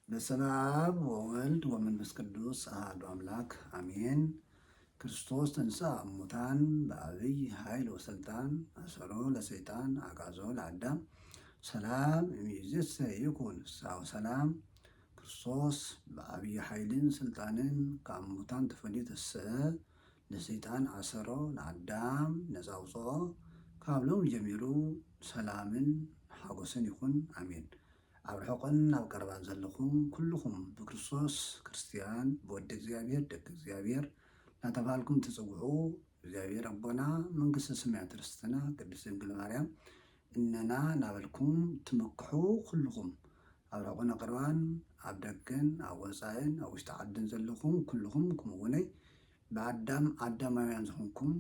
በስመ አብ ወወልድ ወመንፈስ ቅዱስ አሐዱ አምላክ አሜን። ክርስቶስ ተንሥአ እሙታን በዐቢይ ኃይል ወሥልጣን አሰሮ ለሰይጣን አግዓዞ ለአዳም ሰላም እምይእዜሰ ይኩን ፍስሐ ወሰላም። ክርስቶስ በዐቢይ ኃይልን ስልጣንን ከሙታን ተፈልዩ ተሰአ ለሰይጣን አሰሮ ለአዳም ነፃ አውፅኦ ካብ ሎሚ ጀሚሩ ሰላምን ሓጎስን ይኹን አሜን። ኣብ ርሑቕን ኣብ ቀረባን ዘለኹም ኩልኹም ብክርስቶስ ክርስቲያን ብወዲ እግዚአብሔር ደቂ እግዚአብሔር እናተባህልኩም ትጽውዑ እግዚአብሔር ኣቦና መንግስቲ ሰማያት ርስትና ቅድስት ድንግል ማርያም እነና ናበልኩም ትምክሑ ኩልኹም ኣብ ርሑቕን ኣብ ቀረባን ኣብ ደገን ኣብ ወፃእን ኣብ ውሽጢ ዓድን ዘለኹም ኩልኹም ከምኡ'ውነይ ብኣዳም ኣዳማውያን ዝኾንኩም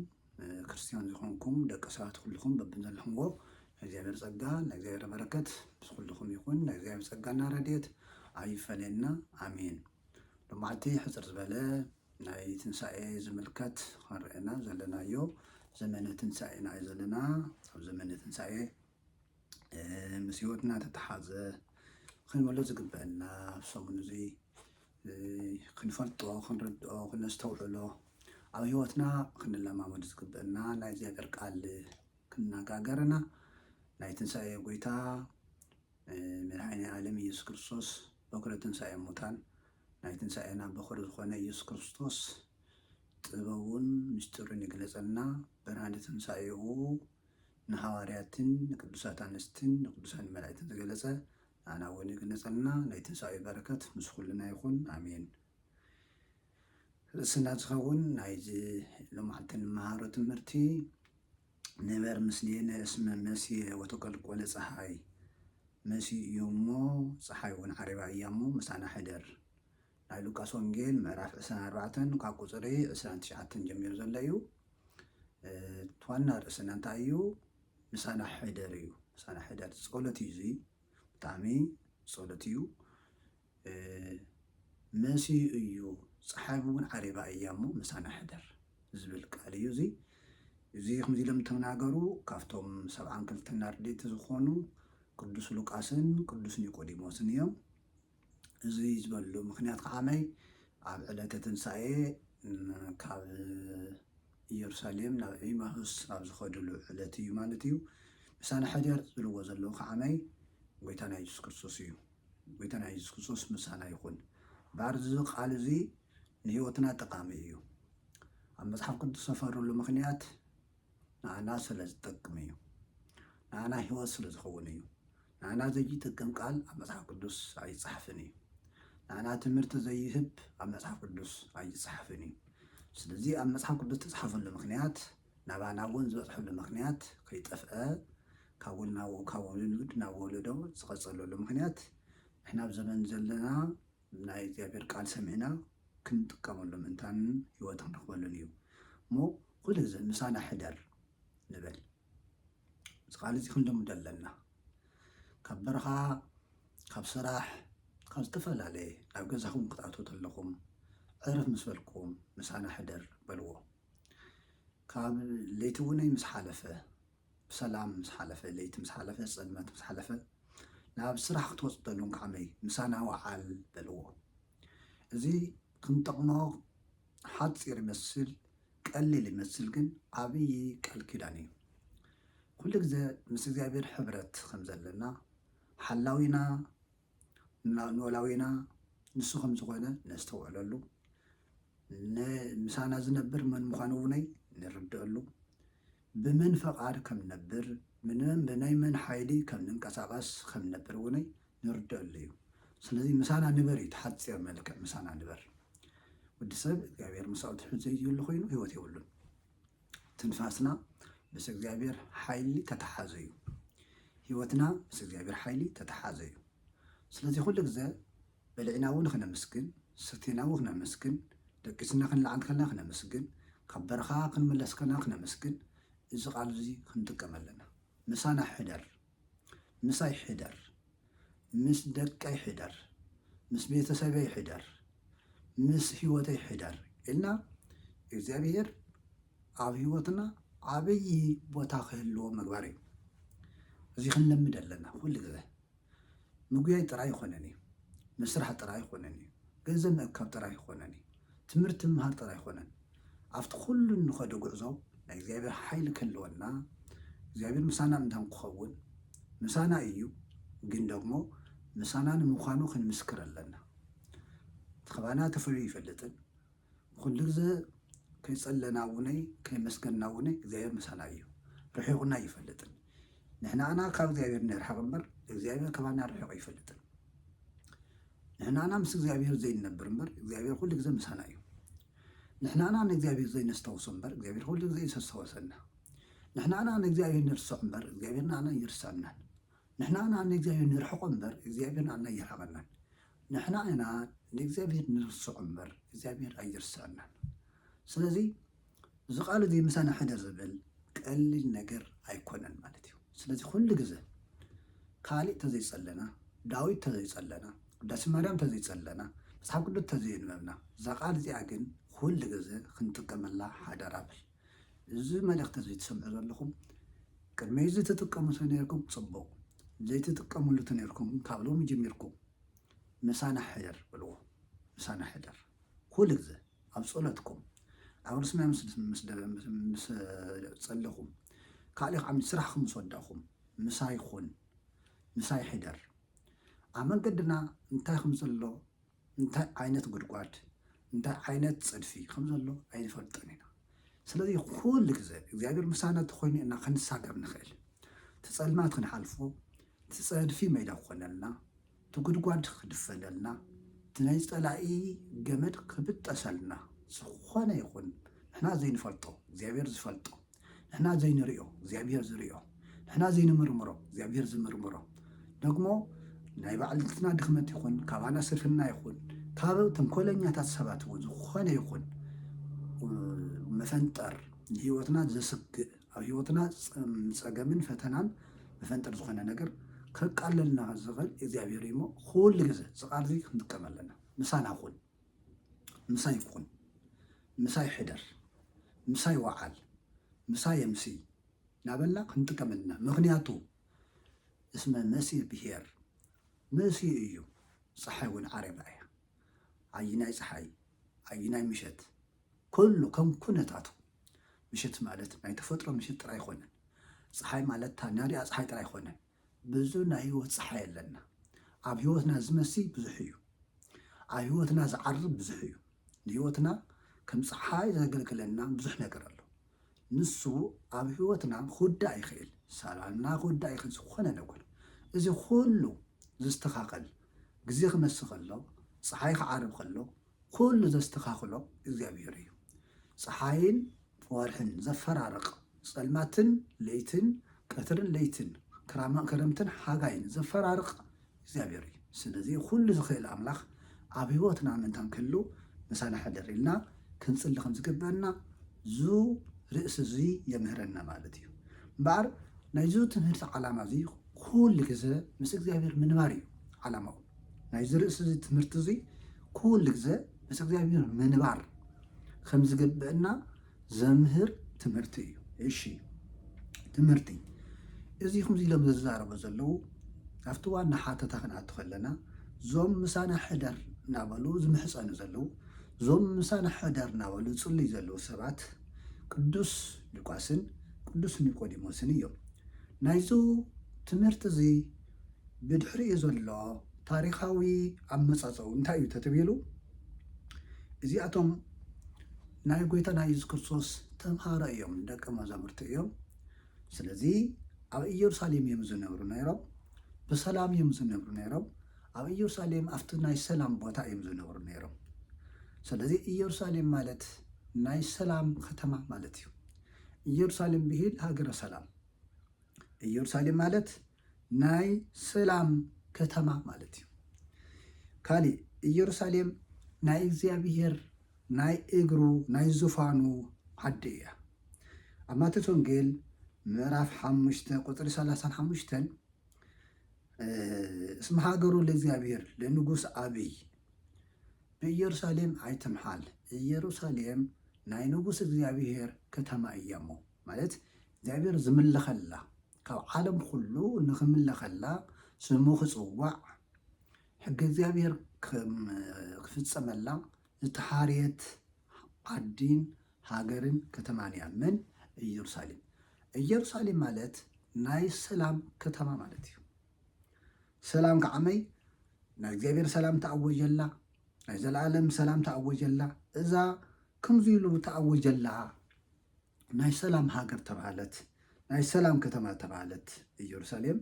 ክርስቲያን ዝኾንኩም ደቂ ሰባት ኩልኹም በብንዘለኹምዎ እግዚአብሔር ጸጋ እግዚአብሔር በረከት ብኩልኹም ይኹን። እግዚአብሔር ጸጋና ረድኤት ኣይፈለየና አሜን። ሎማዓልቲ ሕፅር ዝበለ ናይ ትንሣኤ ዝምልከት ክንርአና ዘለናዮ ዘመነ ትንሣኤና እዩ ዘለና። ኣብ ዘመነ ትንሣኤ ምስ ሂወትና ተተሓዘ ክንበሎ ዝግበአና ሰሙን እዚ ክንፈልጦ ክንርድኦ ክነስተውዕሎ ኣብ ሂወትና ክንለማመድ ዝግበአና ናይ እግዚአብሔር ቃል ክነጋገረና ናይ ትንሣኤ ጎይታ መድሓኒ ዓለም ኢየሱስ ክርስቶስ በኩረ ትንሣኤ ሙታን ናይ ትንሣኤና በኩረ ዝኾነ ኢየሱስ ክርስቶስ ጥበቡን ምስጢሩን ይግለጸልና። ብርሃነ ትንሣኤኡ ንሐዋርያትን ንቅዱሳት ኣንስትን ንቅዱሳን መላእክትን ዝገለጸ ኣና እውን ይግለጸልና። ናይ ትንሣኤ በረከት ምስ ኩልና ይኹን አሜን። ርእስና ዝኸውን ናይዚ ሎማዓልቲ ንመሃሮ ትምህርቲ ንበር ምስሌነ እስመ መሲሕ ወተቆልቆለ ፀሓይ መሲሕ እዩ እሞ ፀሓይ እውን ዓሪባ እያ እሞ ምሳና ሕደር። ናይ ሉቃስ ወንጌል ምዕራፍ 24 ካብ ቁፅሪ 29 ጀሚሩ ዘሎ እዩ። ዋና ርእስና እንታይ እዩ? ምሳና ሕደር እዩ። ምሳና ሕደር ጸሎት እዩ። እዚ ብጣዕሚ ጸሎት እዩ። መሲሕ እዩ ፀሓይ እውን ዓሪባ እያ እሞ ምሳና ሕደር ዝብል ቃል እዩ እዚ እዚ ከምዚ ኢሎም ተናገሩ ካብቶም 72 ኣርድእቲ ዝኾኑ ቅዱስ ሉቃስን ቅዱስ ኒቆዲሞስን እዮም። እዚ ዝበሉ ምክንያት ከዓመይ ኣብ ዕለተ ትንሣኤ ካብ ኢየሩሳሌም ናብ ኢማሁስ ኣብ ዝኸድሉ ዕለት እዩ ማለት እዩ። ምሳና ሕደር ዝብልዎ ዘለዉ ከዓመይ ጎይታና ኢየሱስ ክርስቶስ እዩ። ጎይታና ኢየሱስ ክርስቶስ ምሳና ይኹን። ባርዚ ቃል እዚ ንሂወትና ጠቃሚ እዩ። ኣብ መጽሓፍ ቅዱስ ሰፈረሉ ምክንያት ንኣና ስለ ዝጠቅም እዩ። ንኣና ሂወት ስለ ዝኸውን እዩ። ንኣና ዘይጠቅም ቃል ኣብ መጽሓፍ ቅዱስ ኣይፀሓፍን እዩ። ንኣና ትምህርቲ ዘይህብ ኣብ መጽሓፍ ቅዱስ ኣይፀሓፍን እዩ። ስለዚ ኣብ መጽሓፍ ቅዱስ ተፅሓፈሉ ምክንያት ናባና እውን ዝበፅሐሉ ምክንያት ከይጠፍአ ካብ ውሉድ ናብ ወለዶ ዝቐፀለሉ ምክንያት ንሕና ኣብ ዘመን ዘለና ናይ እግዚአብሔር ቃል ሰሚዕና ክንጥቀመሉ ምእንታን ሂወት ክንረክበሉን እዩ እሞ ኩሉ ግዜ ምሳና ሕደር ንበል። እዚ ቃል እዚ ክንልምዶ ኣለና። ካብ በረኻ ካብ ስራሕ ካብ ዝተፈላለየ ናብ ገዛኹም ክትኣትዉ ከለኹም ዕረፍ ምስ በልኩም ምሳና ሕደር በልዎ። ካብ ለይቲ እውነይ ምስ ሓለፈ ብሰላም ምስ ሓለፈ ለይቲ ምስ ሓለፈ ፀልመት ምስ ሓለፈ ናብ ስራሕ ክትወፅእ ተለኹም ከዓመይ ምሳና ወዓል በልዎ። እዚ ክንጠቕሞ ሓፂር ይመስል ቀሊል ይመስል ግን ዓብይ ቃል ኪዳን እዩ። ኩሉ ግዜ ምስ እግዚአብሔር ሕብረት ከም ዘለና ሓላዊና ኖላዊና ንሱ ከም ዝኾነ ነስተውዕለሉ ምሳና ዝነብር መን ምዃኑ እውነይ ንርድአሉ ብመን ፈቃድ ከም ነብር ብናይ መን ሓይሊ ከም ንንቀሳቐስ ከም ነብር እውነይ ንርድአሉ እዩ። ስለዚ ምሳና ንበር እዩ። ተሓፂር መልክዕ ምሳና ንበር። ወዲ ሰብ እግዚአብሔር ምሳኡ ትሕት ዘይብሉ ኮይኑ ሂወት የብሉን። ትንፋስና ምስ እግዚአብሔር ሓይሊ ተተሓዘ እዩ። ሂወትና ምስ እግዚአብሔር ሓይሊ ተተሓዘ እዩ። ስለዚ ኩሉ ግዜ በልዕና እውን ክነመስግን ሰቲና እውን ክነመስግን ደቂስና ክንለዓል ከለና ክነመስግን ካብ በረኻ ክንመለስ ከለና ክነመስግን እዚ ቃል እዚ ክንጥቀም ኣለና። ምሳና ሕደር፣ ምሳይ ሕደር፣ ምስ ደቀይ ሕደር፣ ምስ ቤተሰበይ ሕደር፣ ምስ ሂወተይ ሕደር ኢልና እግዚአብሔር ኣብ ሂወትና ዓብይ ቦታ ክህልዎ ምግባር እዩ። እዚ ክንለምድ ኣለና ኩሉ ግዜ። ምግቢ ጥራይ ይኮነን እዩ مسرح ጥራይ ይኮነኒ ገንዘብ ምእካብ ጥራይ ይኮነኒ ትምህርቲ ምምሃር ጥራይ ይኮነን ኣብቲ ኩሉ ንኸዶ ጉዕዞ ናይ እግዚኣብሔር ሓይሊ ክህልወና እግዚኣብሔር ምሳና እንታን ክኸውን ምሳና እዩ ግን ደግሞ ምሳና ንምዃኑ ክንምስክር ኣለና ተኸባና ተፈልዩ ይፈልጥን ኩሉ ግዜ ከይጸለና ውነይ ከይመስገንና ውነይ እግዚኣብሔር ምሳና እዩ ርሒቑና ይፈልጥን ንሕናና ካብ እግዚኣብሔር ንርሕቕ እምበር እግዚኣብሔር ከባና ርሒቑ ይፈልጥን ንሕናና ምስ እግዚኣብሔር ዘይንነብር እምበር እግዚኣብሔር ኩሉ ግዜ ምሳና እዩ ንሕናና ንእግዚኣብሔር ዘይነስተውሶ እምበር እግዚኣብሔር ኩሉ ግዜ ይሰስተወሰና ንሕናና ንእግዚኣብሔር ንርስዖ እምበር እግዚኣብሔር ንዓና ይርሳናን ንሕናና ንእግዚኣብሔር ንርሕቆ እምበር እግዚኣብሔር ንዓና ይርሕቐናን ንሕና ኢና ንእግዚኣብሔር ንርስዖ እምበር እግዚኣብሔር ኣይርሳናን ስለዚ እዚ ቃል እዚ ምሳና ሕደር ዝብል ቀሊል ነገር ኣይኮነን ማለት እዩ ስለዚ ኩሉ ግዜ ካሊእ ተዘይፀለና ዳዊት ተዘይፀለና ቅዳሴ ማርያም ተዘይፀለና መፅሓፍ ቅዱስ ተዘይንበብና እዛ ቃል እዚኣ ግን ኩሉ ግዜ ክንጥቀመላ ሓደራ ብል እዚ መልእኽቲ እዚ ትሰምዑ ዘለኹም ቅድሚ እዚ ትጥቀሙ ነርኩም ፅቡቕ ዘይትጥቀሙሉ ነርኩም ካብ ሎሚ ጀሚርኩም ምሳና ሕደር ብልዎ ምሳና ሕደር ኩሉ ግዜ ኣብ ጸሎትኩም ኣብ ርስና ምስ ጸለኹም ካልእ ከዓ ስራሕኩም ምስ ወዳእኹም ምሳይ ይኹን ምሳይ ሕደር ኣብ መንገድና እንታይ ከም ዘሎ እንታይ ዓይነት ጉድጓድ እንታይ ዓይነት ፅድፊ ከም ዘሎ ኣይንፈልጦን ኢና ስለዚ ኩሉ ግዜ እግዚኣብሔር ምሳና ተኮይኑ ኢና ክንሳገር ንኽእል ትጸልማት ክንሓልፎ ትጸድፊ ሜዳ ክኾነልና ትጉድጓድ ክድፈለልና ትናይ ጸላኢ ገመድ ክብጠሰልና ዝኾነ ይኹን ንሕና ዘይንፈልጦ እግዚኣብሔር ዝፈልጦ ንሕና ዘይንሪኦ እግዚኣብሔር ዝሪኦ ንሕና ዘይንምርምሮ እግዚኣብሔር ዝምርምሮ ደግሞ ናይ ባዕልትና ድኽመት ይኹን ካባና ስርፍና ይኹን ካብ ተንኮለኛታት ሰባት እውን ዝኾነ ይኹን መፈንጠር ንሂወትና ዘስግእ ኣብ ሂወትና ፀገምን ፈተናን መፈንጠር ዝኾነ ነገር ከቃለልና ዝኽእል እግዚኣብሔር እዩ እሞ ኩሉ ግዜ ዝቃል እዚ ክንጥቀም ኣለና ምሳና ኩን ምሳይ ኩን ምሳይ ሕደር ምሳይ ወዓል ምሳይ የምሲ ናበልና ክንጥቀም ኣለና ምክንያቱ እስመ መሲሕ ብሄር መሲሕ እዩ ፀሓይ እውን ዓረባ እያ ዓይናይ ፀሓይ ዓይናይ ምሸት ኩሉ ከም ኩነታቱ ምሸት ማለት ናይ ተፈጥሮ ምሸት ጥራይ ኣይኮነን ፀሓይ ማለት ታናሪኣ ፀሓይ ጥራይ ኣይኮነን ብዙ ናይ ህይወት ፀሓይ ኣለና ኣብ ህይወትና ዝመሲ ብዙሕ እዩ ኣብ ህይወትና ዝዓርብ ብዙሕ እዩ ንህይወትና ከም ፀሓይ ዘገልግለና ብዙሕ ነገር ኣሎ ንሱ ኣብ ህይወትና ክውዳእ ይኽእል ሰላምና ክውዳእ ይኽእል ዝኾነ ነገር እዚ ኩሉ ዝስተኻኸል ግዜ ክመስል ከሎ ፀሓይ ክዓርብ ከሎ ኩሉ ዘስተኻኽሎ እግዚኣብሔር እዩ ፀሓይን ወርሕን ዘፈራርቕ ጸልማትን ለይትን ቀትርን ለይትን ክረምትን ሓጋይን ዘፈራርቕ እግዚኣብሔር እዩ ስለዚ ኩሉ ዝኽእል ኣምላኽ ኣብ ህይወትና ምንታን ክህሉ ምሳና ሕደር ኢልና ክንፅሊ ከም ዝግበአና ዙ ርእሲ እዚ የምህረና ማለት እዩ እምበኣር ናይዚ ትምህርቲ ዓላማ እዚ ኩሉ ግዜ ምስ እግዚኣብሔር ምንባር እዩ ዓላማው ናይዚ ርእሲ እዚ ትምህርቲ እዚ ኩሉ ግዜ ምስ እግዚኣብሔር ምንባር ከም ዝግበአና ዘምህር ትምህርቲ እዩ እሺ ትምህርቲ እዚ ከምዚ ኢሎም ዝዛረቡ ዘለው ኣብቲ ዋና ሓተታ ክንኣቱ ከለና ዞም ምሳና ሕደር እናበሉ ዝምሕፀኑ ዘለው ዞም ምሳና ሕደር እናበሉ ፅልይ ዘለው ሰባት ቅዱስ ሉቃስን ቅዱስ ኒቆዲሞስን እዮም ናይዚ ትምህርቲ እዚ ብድሕሪኡ ዘሎ ታሪኻዊ ኣመፃፅኡ እንታይ እዩ ተተቢሉ እዚኣቶም ናይ ጎይታና ኢየሱስ ክርስቶስ ተምሃሮ እዮም ደቀ መዛሙርቲ እዮም ስለዚ ኣብ ኢየሩሳሌም እዮም ዝነብሩ ነይሮም ብሰላም እዮም ዝነብሩ ነይሮም ኣብ ኢየሩሳሌም ኣብቲ ናይ ሰላም ቦታ እዮም ዝነብሩ ነይሮም ስለዚ ኢየሩሳሌም ማለት ናይ ሰላም ከተማ ማለት እዩ ኢየሩሳሌም ብሂል ሃገረ ሰላም ኢየሩሳሌም ማለት ናይ ሰላም ከተማ ማለት እዩ ካሊእ ኢየሩሳሌም ናይ እግዚኣብሔር ናይ እግሩ ናይ ዙፋኑ ዓዲ እያ ኣብ ማቴዎስ ወንጌል ምዕራፍ 5 ቁፅሪ 35 እስመ ሃገሩ ለእግዚኣብሔር ለንጉስ አብይ ብኢየሩሳሌም ኣይትምሓል ኢየሩሳሌም ናይ ንጉስ እግዚኣብሔር ከተማ እያ እሞ ማለት እግዚኣብሔር ዝምለኸላ ካብ ዓለም ኩሉ ንክምለኸላ ስሙ ክፅዋዕ ሕጊ እግዚኣብሔር ክፍፀመላ ዝተሓርየት ዓዲን ሃገርን ከተማን እያ መን ኢየሩሳሌም። ኢየሩሳሌም ማለት ናይ ሰላም ከተማ ማለት እዩ። ሰላም ከዓመይ ናይ እግዚኣብሔር ሰላም ተኣወጀላ፣ ናይ ዘለዓለም ሰላም ተኣወጀላ። እዛ ከምዚ ኢሉ ተኣወጀላ ናይ ሰላም ሃገር ተባሃለት፣ ናይ ሰላም ከተማ ተባሃለት ኢየሩሳሌም፣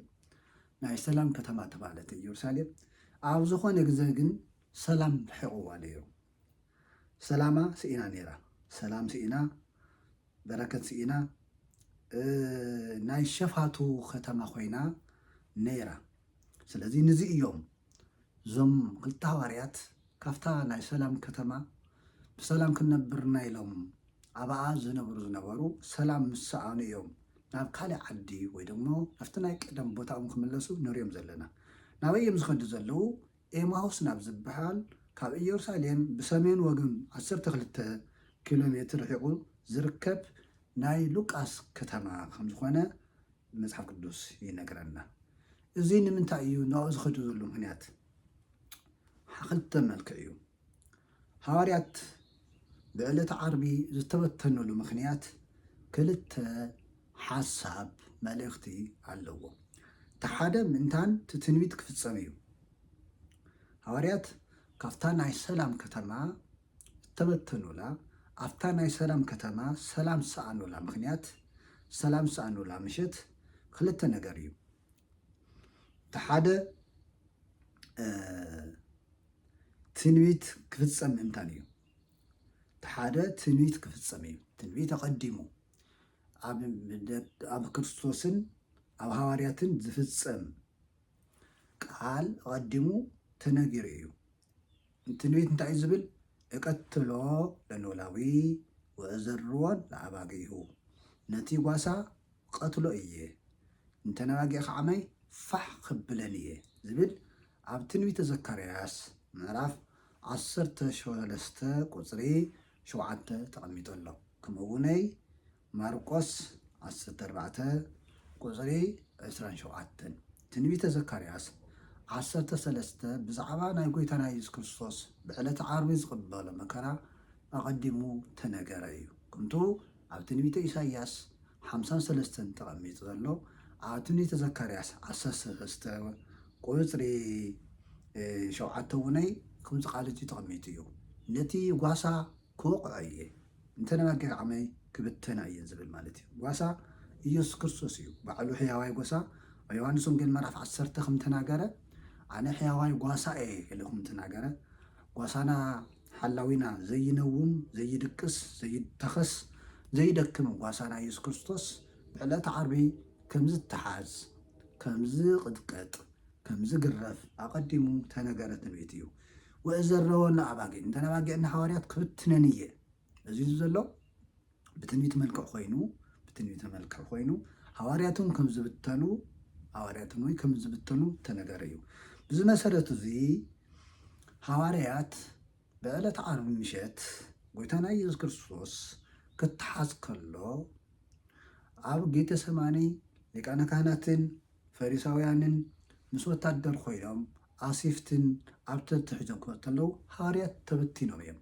ናይ ሰላም ከተማ ተባሃለት ኢየሩሳሌም። ኣብ ዝኾነ ግዜ ግን ሰላም ሕቑዋ ነይሩ። ሰላማ ስኢና ነይራ፣ ሰላም ስኢና፣ በረከት ስኢና፣ ናይ ሸፋቱ ከተማ ኮይና ነይራ። ስለዚ ነዚ እዮም እዞም ክልተ ሃዋርያት ካብታ ናይ ሰላም ከተማ ብሰላም ክንነብርና ኢሎም ኣብኣ ዝነበሩ ሰላም ምስኣኑ እዮም ናብ ካልእ ዓዲ ወይ ድማ ናብቲ ናይ ቀደም ቦታኦም ክምለሱ ንሪኦም ዘለና። ናበይ ዝኸዱ ዘለዉ ኤማሁስ ናብ ዝበሃል ካብ ኢየሩሳሌም ብሰሜን ወገን 12 ኪሎ ሜትር ርሒቑ ዝርከብ ናይ ሉቃስ ከተማ ከም ዝኾነ መፅሓፍ ቅዱስ ይነግረና። እዚ ንምንታይ እዩ ናብኡ ዝኸዱ ዘሎ ምክንያት? ክልተ መልክዕ እዩ። ሃዋርያት ብዕለተ ዓርቢ ዝተበተነሉ ምክንያት ክልተ ሓሳብ መልእኽቲ ኣለዎ። እቲ ሓደ ምእንታን እቲ ትንቢት ክፍፀም እዩ። ሃዋርያት ካብታ ናይ ሰላም ከተማ ዝተበተኑላ ኣብታ ናይ ሰላም ከተማ ሰላም ዝሰኣኑላ ምክንያት ሰላም ዝሰኣኑላ ምሸት ክልተ ነገር እዩ። እቲ ሓደ ትንቢት ክፍፀም ምእንታን እዩ። እቲ ሓደ ትንቢት ክፍፀም እዩ። ትንቢት ኣቐዲሙ ኣብ ክርስቶስን ኣብ ሃዋርያትን ዝፍፀም ቃል ቀዲሙ ተነጊሩ እዩ። ትንቢት እንታይ እዩ ዝብል? እቀትሎ ለኖላዊ ወእዘርዎን ለኣባጊሁ፣ ነቲ ጓሳ ቀትሎ እየ እንተነባጊዕ ከዓመይ ፋሕ ክብለን እየ ዝብል ኣብ ትንቢተ ዘካርያስ ምዕራፍ 13 ቁፅሪ 7 ተቐሚጡ ኣሎ። ከምኡ'ውነይ ማርቆስ 14 ቁፅሪ 27 ትንቢተ ዘካርያስ 13 ብዛዕባ ናይ ጎይታና ኢየሱስ ክርስቶስ ብዕለተ ዓርቢ ዝቕበሎ መከራ ኣቐዲሙ ተነገረ እዩ። ከምቱ ኣብ ትንቢተ ኢሳይያስ 53 ተቐሚጡ ዘሎ፣ ኣብ ትንቢተ ዘካርያስ 13 ቁፅሪ 7 እውነይ ከምዚ ቃልቲ ተቐሚጡ እዩ። ነቲ ጓሳ ክወቕዖ እየ እንተነባጊዕ ዓመይ ክብተና እየን ዝብል ማለት እዩ። ጓሳ ኢየሱስ ክርስቶስ እዩ ባዕሉ ሕያዋይ ጓሳ። ኣብ ዮሃንስ ወንጌል ምዕራፍ 10 ከም ተናገረ ኣነ ሕያዋይ ጓሳ እየ ኢሉ ከም ተናገረ፣ ጓሳና ሓላዊና ዘይነውም ዘይድቅስ ዘይተኸስ ዘይደክም ጓሳና ኢየሱስ ክርስቶስ ብዕለተ ዓርቢ ከምዚ ተሓዝ፣ ከምዚ ቅጥቀጥ፣ ከምዚ ግረፍ ኣቐዲሙ ተነገረ ትንቢት እዩ። ወእዘረወና ኣባጊዕ እንተነባጊዕና ሃዋርያት ክብትነን እየ። እዚ ዘሎ ብትንቢት መልክዕ ኮይኑ ሃዋርያትን ከም ዝብተኑ ሃዋርያትን ወይ ከም ዝብተኑ ተነገረ እዩ። ብዚ መሰረት እዚ ሃዋርያት ብዕለተ ዓርቢ ምሸት ጎይታና ኢየሱስ ክርስቶስ ክትሓዝ ከሎ ኣብ ጌተሰማኒ ሊቃነ ካህናትን ፈሪሳውያንን ምስ ወታደር ኮይኖም ኣሲፍትን ኣብ ተትሒዞም ክመፁ ከለዉ ሃዋርያት ተበቲኖም እዮም።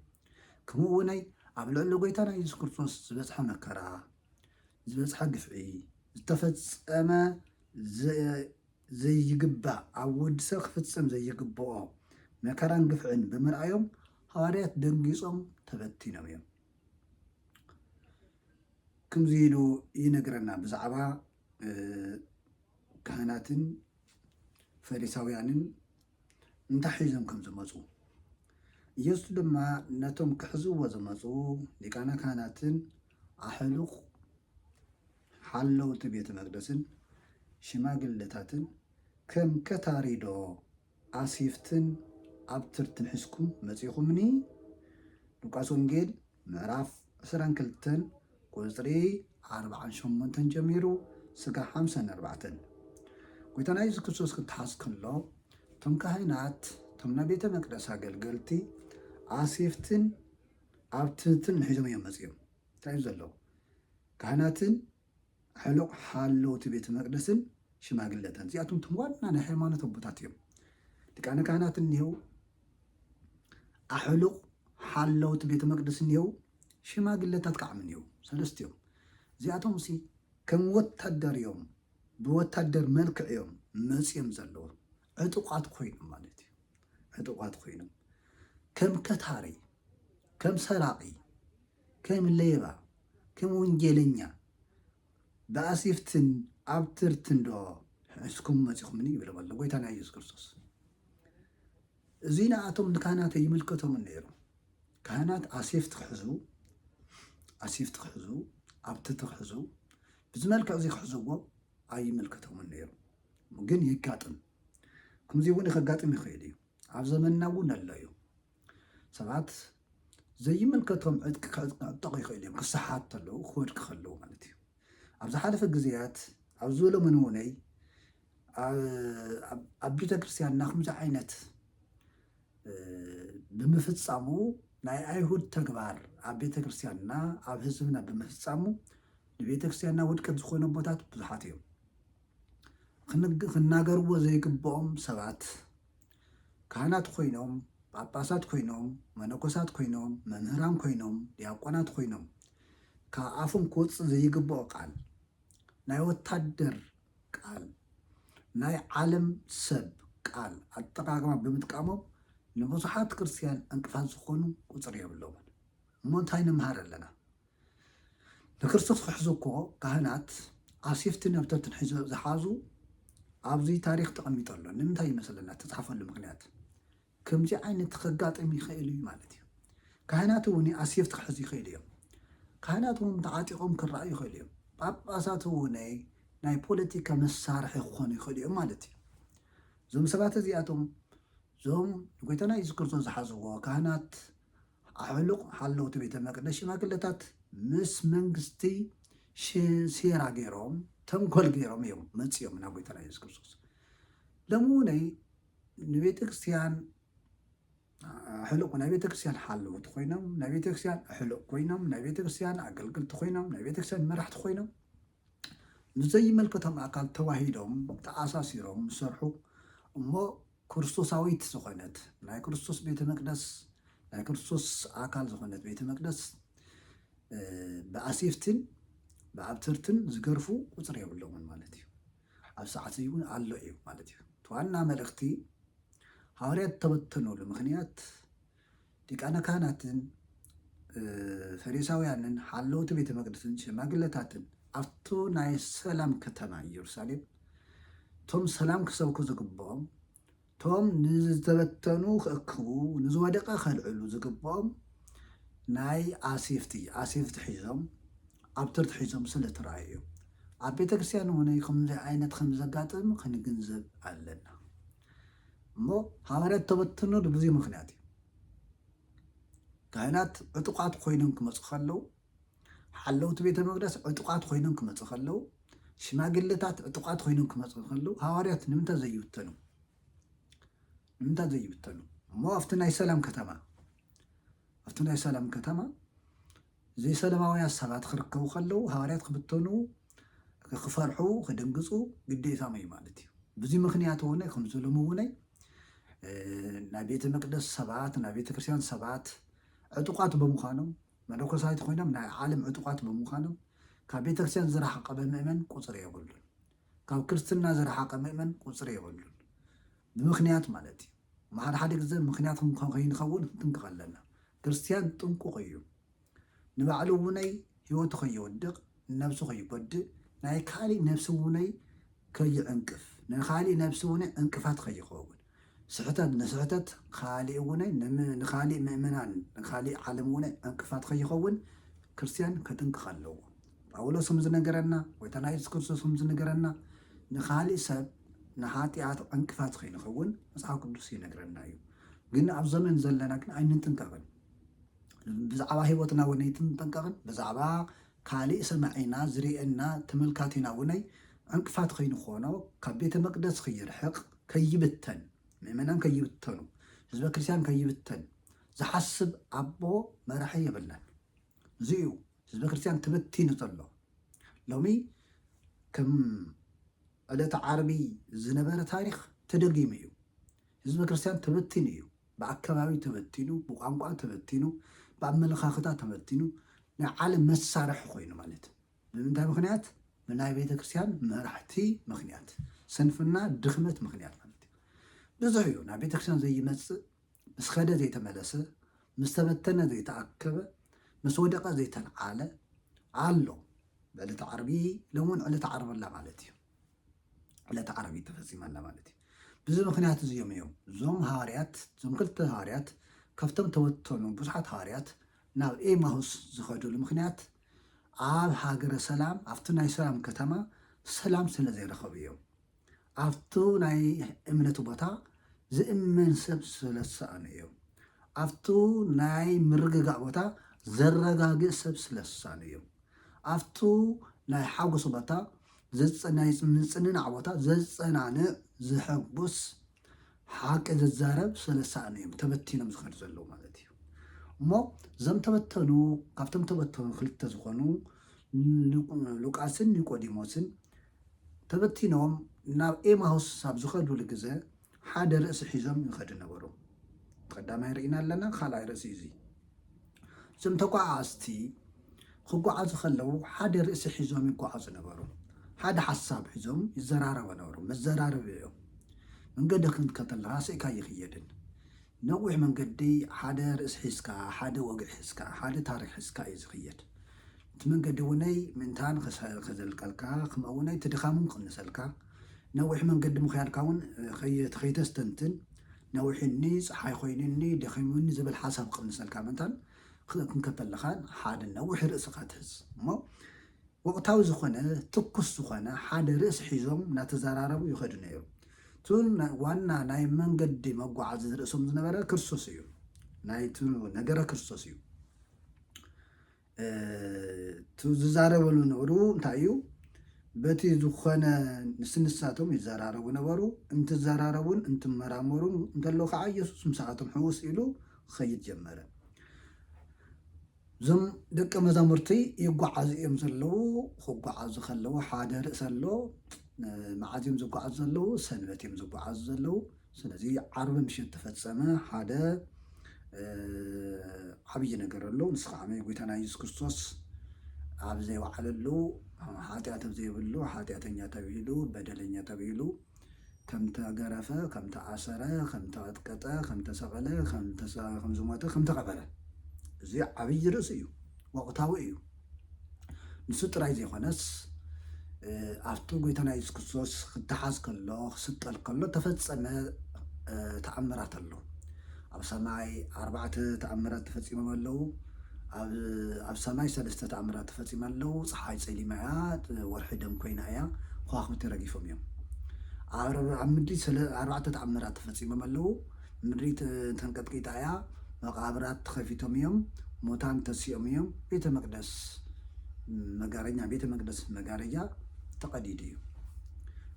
ከምኡ እውነይ ኣብ ልዕሊ ጎይታና ኢየሱስ ክርስቶስ ዝበፅሐ መከራ፣ ዝበፅሐ ግፍዒ፣ ዝተፈፀመ ዘይግባእ ኣብ ወዲሰብ ክፍፅም ዘይግብኦ መከራን ግፍዕን ብምርኣዮም ሃዋርያት ደንጊፆም ተበቲኖም እዮም። ከምዚ ኢሉ ይነግረና ብዛዕባ ካህናትን ፈሪሳውያንን እንታይ ሒዞም ከም ዝመፁ። ኢየሱስ ድማ ነቶም ክሕዝዎ ዝመፁ ሊቃነ ካህናትን ኣሕሉቕ ሓለውቲ ቤተ መቅደስን ሽማግለታትን ከም ከታሪዶ ኣሲፍትን ኣብ ትርትን ሒዝኩም መፂኹምኒ። ሉቃስ ወንጌል ምዕራፍ 22 ቁፅሪ 48 ጀሚሩ ስጋ 54 ጎይታና ኢየሱስ ክርስቶስ ክትሓዝ ከሎ እቶም ካህናት እቶም ናይ ቤተ መቅደስ ኣገልገልቲ ኣሲፍትን ኣብ ትርትን ሒዞም እዮም መፅኦም። እንታይ እዩ ዘሎ? ካህናትን ሕሉቕ ሓለውቲ ቤተ መቅደስን ሽማግለታትን እዚኣቶም እቶም ዋና ናይ ሃይማኖት ኣቦታት እዮም። ሊቃነ ካህናት እኒሄው ኣሕሉቕ ሓለውቲ ቤተ መቅደስ እኒሄው ሽማግለታት ከዓ እኒሄው ሰለስተ እዮም እዚኣቶም ሲ ከም ወታደር እዮም ብወታደር መልክዕ እዮም መፅኦም ዘለዉ ዕጡቋት ኮይኖም ማለት እዩ ዕጡቋት ኮይኖም ከም ከታሪ ከም ሰራቂ ከም ሌባ ከም ወንጌለኛ ብኣሲፍትን ኣብትርትን ዶ ሕዝኩም መፂኹምኒ ይብሎም ኣሎ ጎይታና ኢየሱስ ክርስቶስ እዚ ንኣቶም ንካህናት ይምልከቶም ነይሩ ካህናት ኣሲፍቲ ክሕዙ ኣብትርቲ ክሕዙ ብዚ መልክዕ እዚ ክሕዝዎ ኣይምልከቶምን ነይሩ ግን ይጋጥም ከምዚ እውን ከጋጥም ይኽእል እዩ ኣብ ዘመንና እውን ኣሎ እዩ ሰባት ዘይምልከቶም ዕጥቂ ክዕጠቑ ይኽእል እዮም ክሰሓት ከለዉ ክወድቂ ከለዉ ማለት እዩ ኣብ ዝሓለፈ ግዜያት ኣብ ዝበሎምን እውነይ ኣብ ቤተ ክርስቲያንና ከምዚ ዓይነት ብምፍፃሙ ናይ ኣይሁድ ተግባር ኣብ ቤተ ክርስቲያንና ኣብ ህዝብና ብምፍፃሙ ንቤተ ክርስቲያንና ውድቀት ዝኾነ ቦታት ብዙሓት እዮም ክናገርዎ ዘይግብኦም ሰባት ካህናት ኮይኖም ጳጳሳት ኮይኖም መነኮሳት ኮይኖም መምህራን ኮይኖም ዲያቆናት ኮይኖም ካብ ኣፎም ክወፅእ ዘይግብኦ ቃል ናይ ወታደር ቃል ናይ ዓለም ሰብ ቃል ኣጠቃቅማ ብምጥቃሞም ንብዙሓት ክርስቲያን እንቅፋት ዝኾኑ ቁፅሪ የብሎምን እሞ እንታይ ንምሃር ኣለና ንክርስቶስ ክሕዙ እኮ ካህናት ኣሲፍትን ኣብተርትን ዝሓዙ ኣብዚ ታሪክ ተቐሚጡ ኣሎ ንምንታይ ይመስለና ተፃሓፈሉ ምክንያት ከምዚ ዓይነት ከጋጥም ይኽእል እዩ ማለት እዩ ካህናት እውን ኣሲፍቲ ክሕዙ ይኽእል እዮም ካህናት እውን ተዓጢቖም ክረኣዩ ይኽእል እዮም ጳጳሳት እውን ናይ ፖለቲካ መሳርሒ ክኾኑ ይኽእል እዮም ማለት እዩ እዞም ሰባት እዚኣቶም እዞም ጎይታና ኢየሱስ ክርስቶስ ዝሓዝዎ ካህናት ኣሕሉቕ ሓለውቲ ቤተ መቅደስ ሽማግለታት ምስ መንግስቲ ሴራ ገይሮም ተንኮል ገይሮም እዮም መፅኦም ናብ ጎይታና ኢየሱስ ክርስቶስ ሎሚ እውነይ ንቤተ ክርስቲያን ኣሕሉቕ ናይ ቤተ ክርስቲያን ሓለውቲ ኮይኖም ናይ ቤተ ክርስቲያን ኣሕሉቕ ኮይኖም ናይ ቤተ ክርስቲያን ኣገልግልቲ ኮይኖም ናይ ቤተ ክርስቲያን መራሕቲ ኮይኖም ንዘይመልከቶም ኣካል ተዋሂዶም ተኣሳሲሮም ዝሰርሑ እሞ ክርስቶሳዊት ዝኾነት ናይ ክርስቶስ ቤተ መቅደስ ናይ ክርስቶስ ኣካል ዝኾነት ቤተ መቅደስ ብኣሲፍትን ብኣብትርትን ዝገርፉ ቁፅሪ የብሎምን ማለት እዩ ኣብ ሰዓት እውን ኣሎ እዩ ማለት እዩ ዋና መልእኽቲ ሐዋርያት ተበተነሉ ምክንያት ሊቃነ ካህናትን ፈሪሳውያንን ሓለውቲ ቤተ መቅደስን ሽማግለታትን ኣብቲ ናይ ሰላም ከተማ ኢየሩሳሌም ቶም ሰላም ክሰብኩ ዝግብኦም ቶም ንዝተበተኑ ክእክቡ ንዝወደቐ ከልዕሉ ዝግብኦም ናይ ኣሲፍቲ ሒዞም ኣብትርቲ ሒዞም ስለተረኣዩ እዮም ኣብ ቤተ ክርስቲያን እውን ከምዚ ዓይነት ከም ዘጋጥም ክንግንዘብ ኣለና እሞ ሐዋርያት ተበተነሉ ብዙ ምክንያት እዩ ካህናት ዕጡቃት ኮይኖም ክመፁ ከለዉ ሓለውቲ ቤተ መቅደስ ዕጡቃት ኮይኖም ክመፁ ከለዉ ሽማግለታት ዕጡቃት ኮይኖም ክመፁ ከለዉ ሐዋርያት ንምንታይ ዘይብተኑ እሞ ኣብቲ ናይ ሰላም ከተማ ዘይሰላማውያን ሰባት ክርከቡ ከለዉ ሐዋርያት ክብተኑ ክፈርሑ ክድንግፁ ግዴታም እዩ ማለት እዩ ብዙ ምክንያት እውን ከምዘሎም እውን ናይ ቤተ መቅደስ ሰባት ናይ ቤተ ክርስቲያን ሰባት ዕጡቃት ብምዃኖም መነኮሳት ኮይኖም ናይ ዓለም ዕጡቃት ብምዃኖም ካብ ቤተ ክርስቲያን ዝረሓቐ ምእመን ቁፅሪ የብሉን ካብ ክርስትና ዝረሓቐ ምእመን ቁፅሪ የብሉን ብምክንያት ማለት እዩ ሓደ ግዜ ምክንያት ከይንኸውን ክንጥንቅቕ ኣለና ክርስቲያን ጥንቁቕ እዩ ንባዕሉ እውነይ ሂወቱ ከይወድቕ ነብሱ ከይጎድእ ናይ ካሊእ ነብሲ እውነይ ከይዕንቅፍ ንካሊእ ነብሲ እውነይ ዕንቅፋት ከይኸውን ስሕተት ንስሕተት ካሊእ እውነይ ንካሊእ ምእመናን ንካሊእ ዓለም እውነይ ዕንቅፋት ከይኸውን ክርስቲያን ከጥንቅቕ ኣለዎ ጳውሎስ ዝነገረና ጎይታና ኢየሱስ ክርስቶስ ዝነገረና ንካሊእ ሰብ ንሓጢኣት ዕንቅፋት ከይንኸውን መፅሓፍ ቅዱስ ይነግረና እዩ ግን ኣብ ዘመን ዘለና ግን ኣይንጥንቀቕን ብዛዕባ ሂወትና እውን ኣይንጥንቀቕን ብዛዕባ ካሊእ ሰማዒና ዝርአና ተመልካቲና እውን ዕንቅፋት ከይንኾኖ ካብ ቤተ መቅደስ ከይርሕቕ ከይብተን ምእመናን ከይብተኑ ህዝበ ክርስቲያን ከይብተን ዝሓስብ ኣቦ መራሒ የብልናን እዚ እዩ ህዝበ ክርስቲያን ትበቲኑ ዘሎ ሎሚ ከም ዕለተ ዓርቢ ዝነበረ ታሪክ ተደጊሙ እዩ ህዝበ ክርስቲያን ተበቲኑ እዩ ብኣከባቢ ተበቲኑ ብቋንቋ ተበቲኑ ብኣመለኻኽታ ተበቲኑ ናይ ዓለም መሳርሒ ኮይኑ ማለት ብምንታይ ምክንያት ብናይ ቤተ ክርስቲያን መራሕቲ ምክንያት ስንፍና ድኽመት ምክንያት ማለት እዩ ብዙሕ እዩ ናብ ቤተ ክርስቲያን ዘይመፅእ ምስ ከደ ዘይተመለሰ ምስ ተበተነ ዘይተኣከበ ምስ ወደቐ ዘይተለዓለ ኣሎ በዕለተ ዓርቢ ለውን ዕለተ ዓርበላ ማለት እዩ ዕለተ ዓርቢ ተፈፂማላ ማለት እዩ ብዚ ምክንያት እዚኦም እዮም እዞም ሃዋርያት እዞም ክልተ ሃዋርያት ካብቶም ተወተኑ ብዙሓት ሃዋርያት ናብ ኤማሁስ ዝኸዱሉ ምክንያት ኣብ ሃገረ ሰላም ኣብቲ ናይ ሰላም ከተማ ሰላም ስለ ዘይረኸቡ እዮም ኣብቱ ናይ እምነቱ ቦታ ዝእመን ሰብ ስለ ዝሰኣኑ እዮም ኣብቱ ናይ ምርግጋእ ቦታ ዘረጋግእ ሰብ ስለ ዝሰኣኑ እዮም ኣብቱ ናይ ሓጎስ ቦታ ናይ ምፅንናዕ ቦታ ዘፀናንዕ ዝሕጉስ ሓቂ ዘዛረብ ስለ ዝሰኣኑ እዮም ተበቲኖም ዝኸዱ ዘለዉ ማለት እዩ እሞ እዞም ተበተኑ ካብቶም ተበተኑ ክልተ ዝኾኑ ሉቃስን ኒቆዲሞስን ተበቲኖም ናብ ኤማሁስ ኣብ ዝኸዱሉ ግዜ ሓደ ርእሲ ሒዞም ይኸዱ ነበሩ ቀዳማይ ርኢና ኣለና ካልኣይ ርእሲ እዚ እዞም ተጓዓዝቲ ክጓዓዙ ከለዉ ሓደ ርእሲ ሒዞም ይጓዓዙ ነበሩ ሓደ ሓሳብ ሒዞም ይዘራረቡ ነበሩ መዘራረቢ እዮም መንገዲ ክንከተለካ ስእካ ይኽየድን ነዊሕ መንገዲ ሓደ ርእሲ ሒዝካ ሓደ ወግዒ ሒዝካ ሓደ ታሪክ ሒዝካ እዩ ዝኽየድ እቲ መንገዲ እውነይ ምንታን ከዘልቀልካ ከምኡ እውነይ ትድኻምን ክቅንሰልካ ነዊሕ መንገዲ ምኽያድካ እውን ከይተስተንትን ነዊሕኒ ፀሓይ ኮይኑኒ ደኺሙኒ ዝብል ሓሳብ ክቅንሰልካ ምንታን ክንከተለካ ሓደ ነዊሕ ርእስኻ ትሕዝ እሞ ወቅታዊ ዝኾነ ትኩስ ዝኾነ ሓደ ርእሲ ሒዞም እናተዘራረቡ ይኸዱ ነይሩ እቱን ዋና ናይ መንገዲ መጓዓዚ ርእሶም ዝነበረ ክርስቶስ እዩ ናይቲ ነገረ ክርስቶስ እዩ እቲ ዝዛረበሉ ነበሩ እንታይ እዩ በቲ ዝኾነ ንስንሳቶም ይዘራረቡ ነበሩ እንትዘራረቡን እንትመራመሩን እንተለዉ ከዓ ኢየሱስ ምስኣቶም ሕውስ ኢሉ ክኸይድ ጀመረ እዞም ደቀ መዛሙርቲ ይጓዓዙ እዮም ዘለዉ ክጓዓዙ ከለዉ ሓደ ርእሲ ኣሎ መዓዝ እዮም ዝጓዓዙ ዘለዉ ሰንበት እዮም ዝጓዓዙ ዘለዉ ስለዚ ዓርቢ ምሽት ተፈፀመ ሓደ ዓብይ ነገር ኣሎ ንስ ከዓ ጎይታና ኢየሱስ ክርስቶስ ኣብ ዘይወዓለሉ ሓጢኣት ኣብ ዘይብሉ ሓጢኣተኛ ተባሂሉ በደለኛ ተባሂሉ ከም ተገረፈ ከም ተኣሰረ ከም ተቐጥቀጠ ከም ተሰቐለ ከም ዝሞተ ከም ተቐበረ እዚ ዓብይ ርእሲ እዩ ወቕታዊ እዩ ንሱ ጥራይ ዘይኮነስ ኣብቲ ጎይታና ኢየሱስ ክርስቶስ ክትሓዝ ከሎ ክስቀል ከሎ ተፈፀመ ተኣምራት ኣሎ ኣብ ሰማይ 4 ተኣምራት ተፈፂሞም ኣለዉ ኣብ ሰማይ 3 ተኣምራት ተፈፂሞም ኣለዉ ፀሓይ ፀሊማ እያ ወርሒ ደም ኮይና እያ ከዋኽብቲ ረጊፎም እዮም ኣብ ምድሪ 4 ተኣምራት ተፈፂሞም ኣለዉ ምድሪ ተንቀጥቂጣ እያ መቃብራት ተኸፊቶም እዮም ሞታን ተሲኦም እዮም ቤተ መቅደስ መጋረጃ ተቐዲዱ እዩ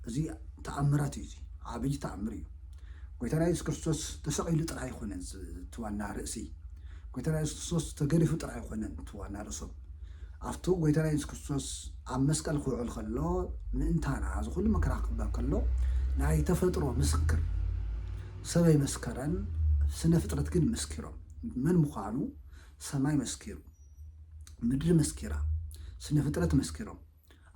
እዚ ተኣምራት እዩ ዓብይ ተኣምር እዩ ጎይታና ኢየሱስ ክርስቶስ ተሰቂሉ ጥራይ ኣይኮነን እቲ ዋና ርእሲ ጎይታና ኢየሱስ ክርስቶስ ተገሪፉ ጥራይ ኣይኮነን እቲ ዋና ርእሶም ኣብቱ ጎይታና ኢየሱስ ክርስቶስ ኣብ መስቀል ክውዕል ከሎ ምእንታና እዚ ኩሉ መከራ ክቅበል ከሎ ናይ ተፈጥሮ ምስክር ሰብ ኣይመስከረን ስነ ፍጥረት ግን መስኪሮም መን ምዃኑ ሰማይ መስኪሩ ምድሪ መስኪራ ስነ ፍጥረት መስኪሮም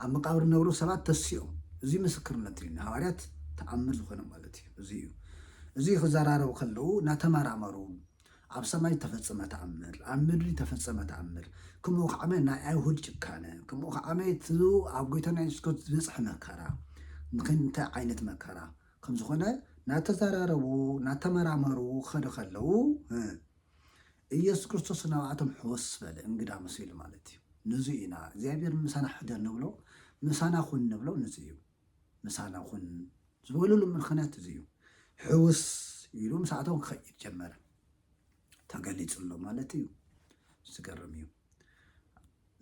ኣብ መቃብር ዝነበሩ ሰባት ተሲኦም እዚ ምስክርነት እዩ ሃዋርያት ተኣምር ዝኾነ ማለት እዩ እዚ እዩ እዚ ክዘራረቡ ከለዉ እናተመራመሩ ኣብ ሰማይ ተፈፀመ ተኣምር ኣብ ምድሪ ተፈፀመ ተኣምር ከምኡ ከዓመ ናይ ኣይሁድ ጭካነ ከምኡ ከዓመ እቲ ኣብ ጎይታና ኢየሱስ ክርስቶስ ዝበፅሐ መከራ ንክንታይ ዓይነት መከራ ከም ዝኾነ እናተዘራረቡ እናተመራመሩ ክኸዱ ከለዉ ኢየሱስ ክርስቶስ ናብኣቶም ሕወስ በለ እንግዳ መሲሉ ማለት እዩ ነዚ ኢና እግዚኣብሔር ምሳና ሕደር ንብሎ ምሳና ኩን ንብሎ ነዚ እዩ ምሳና ኩን ዝበለሉ ምክንያት እዚ እዩ ሕውስ ኢሉ ምስኣቶም ክኸይድ ጀመረ ተገሊፁሎ ማለት እዩ ዝገርም እዩ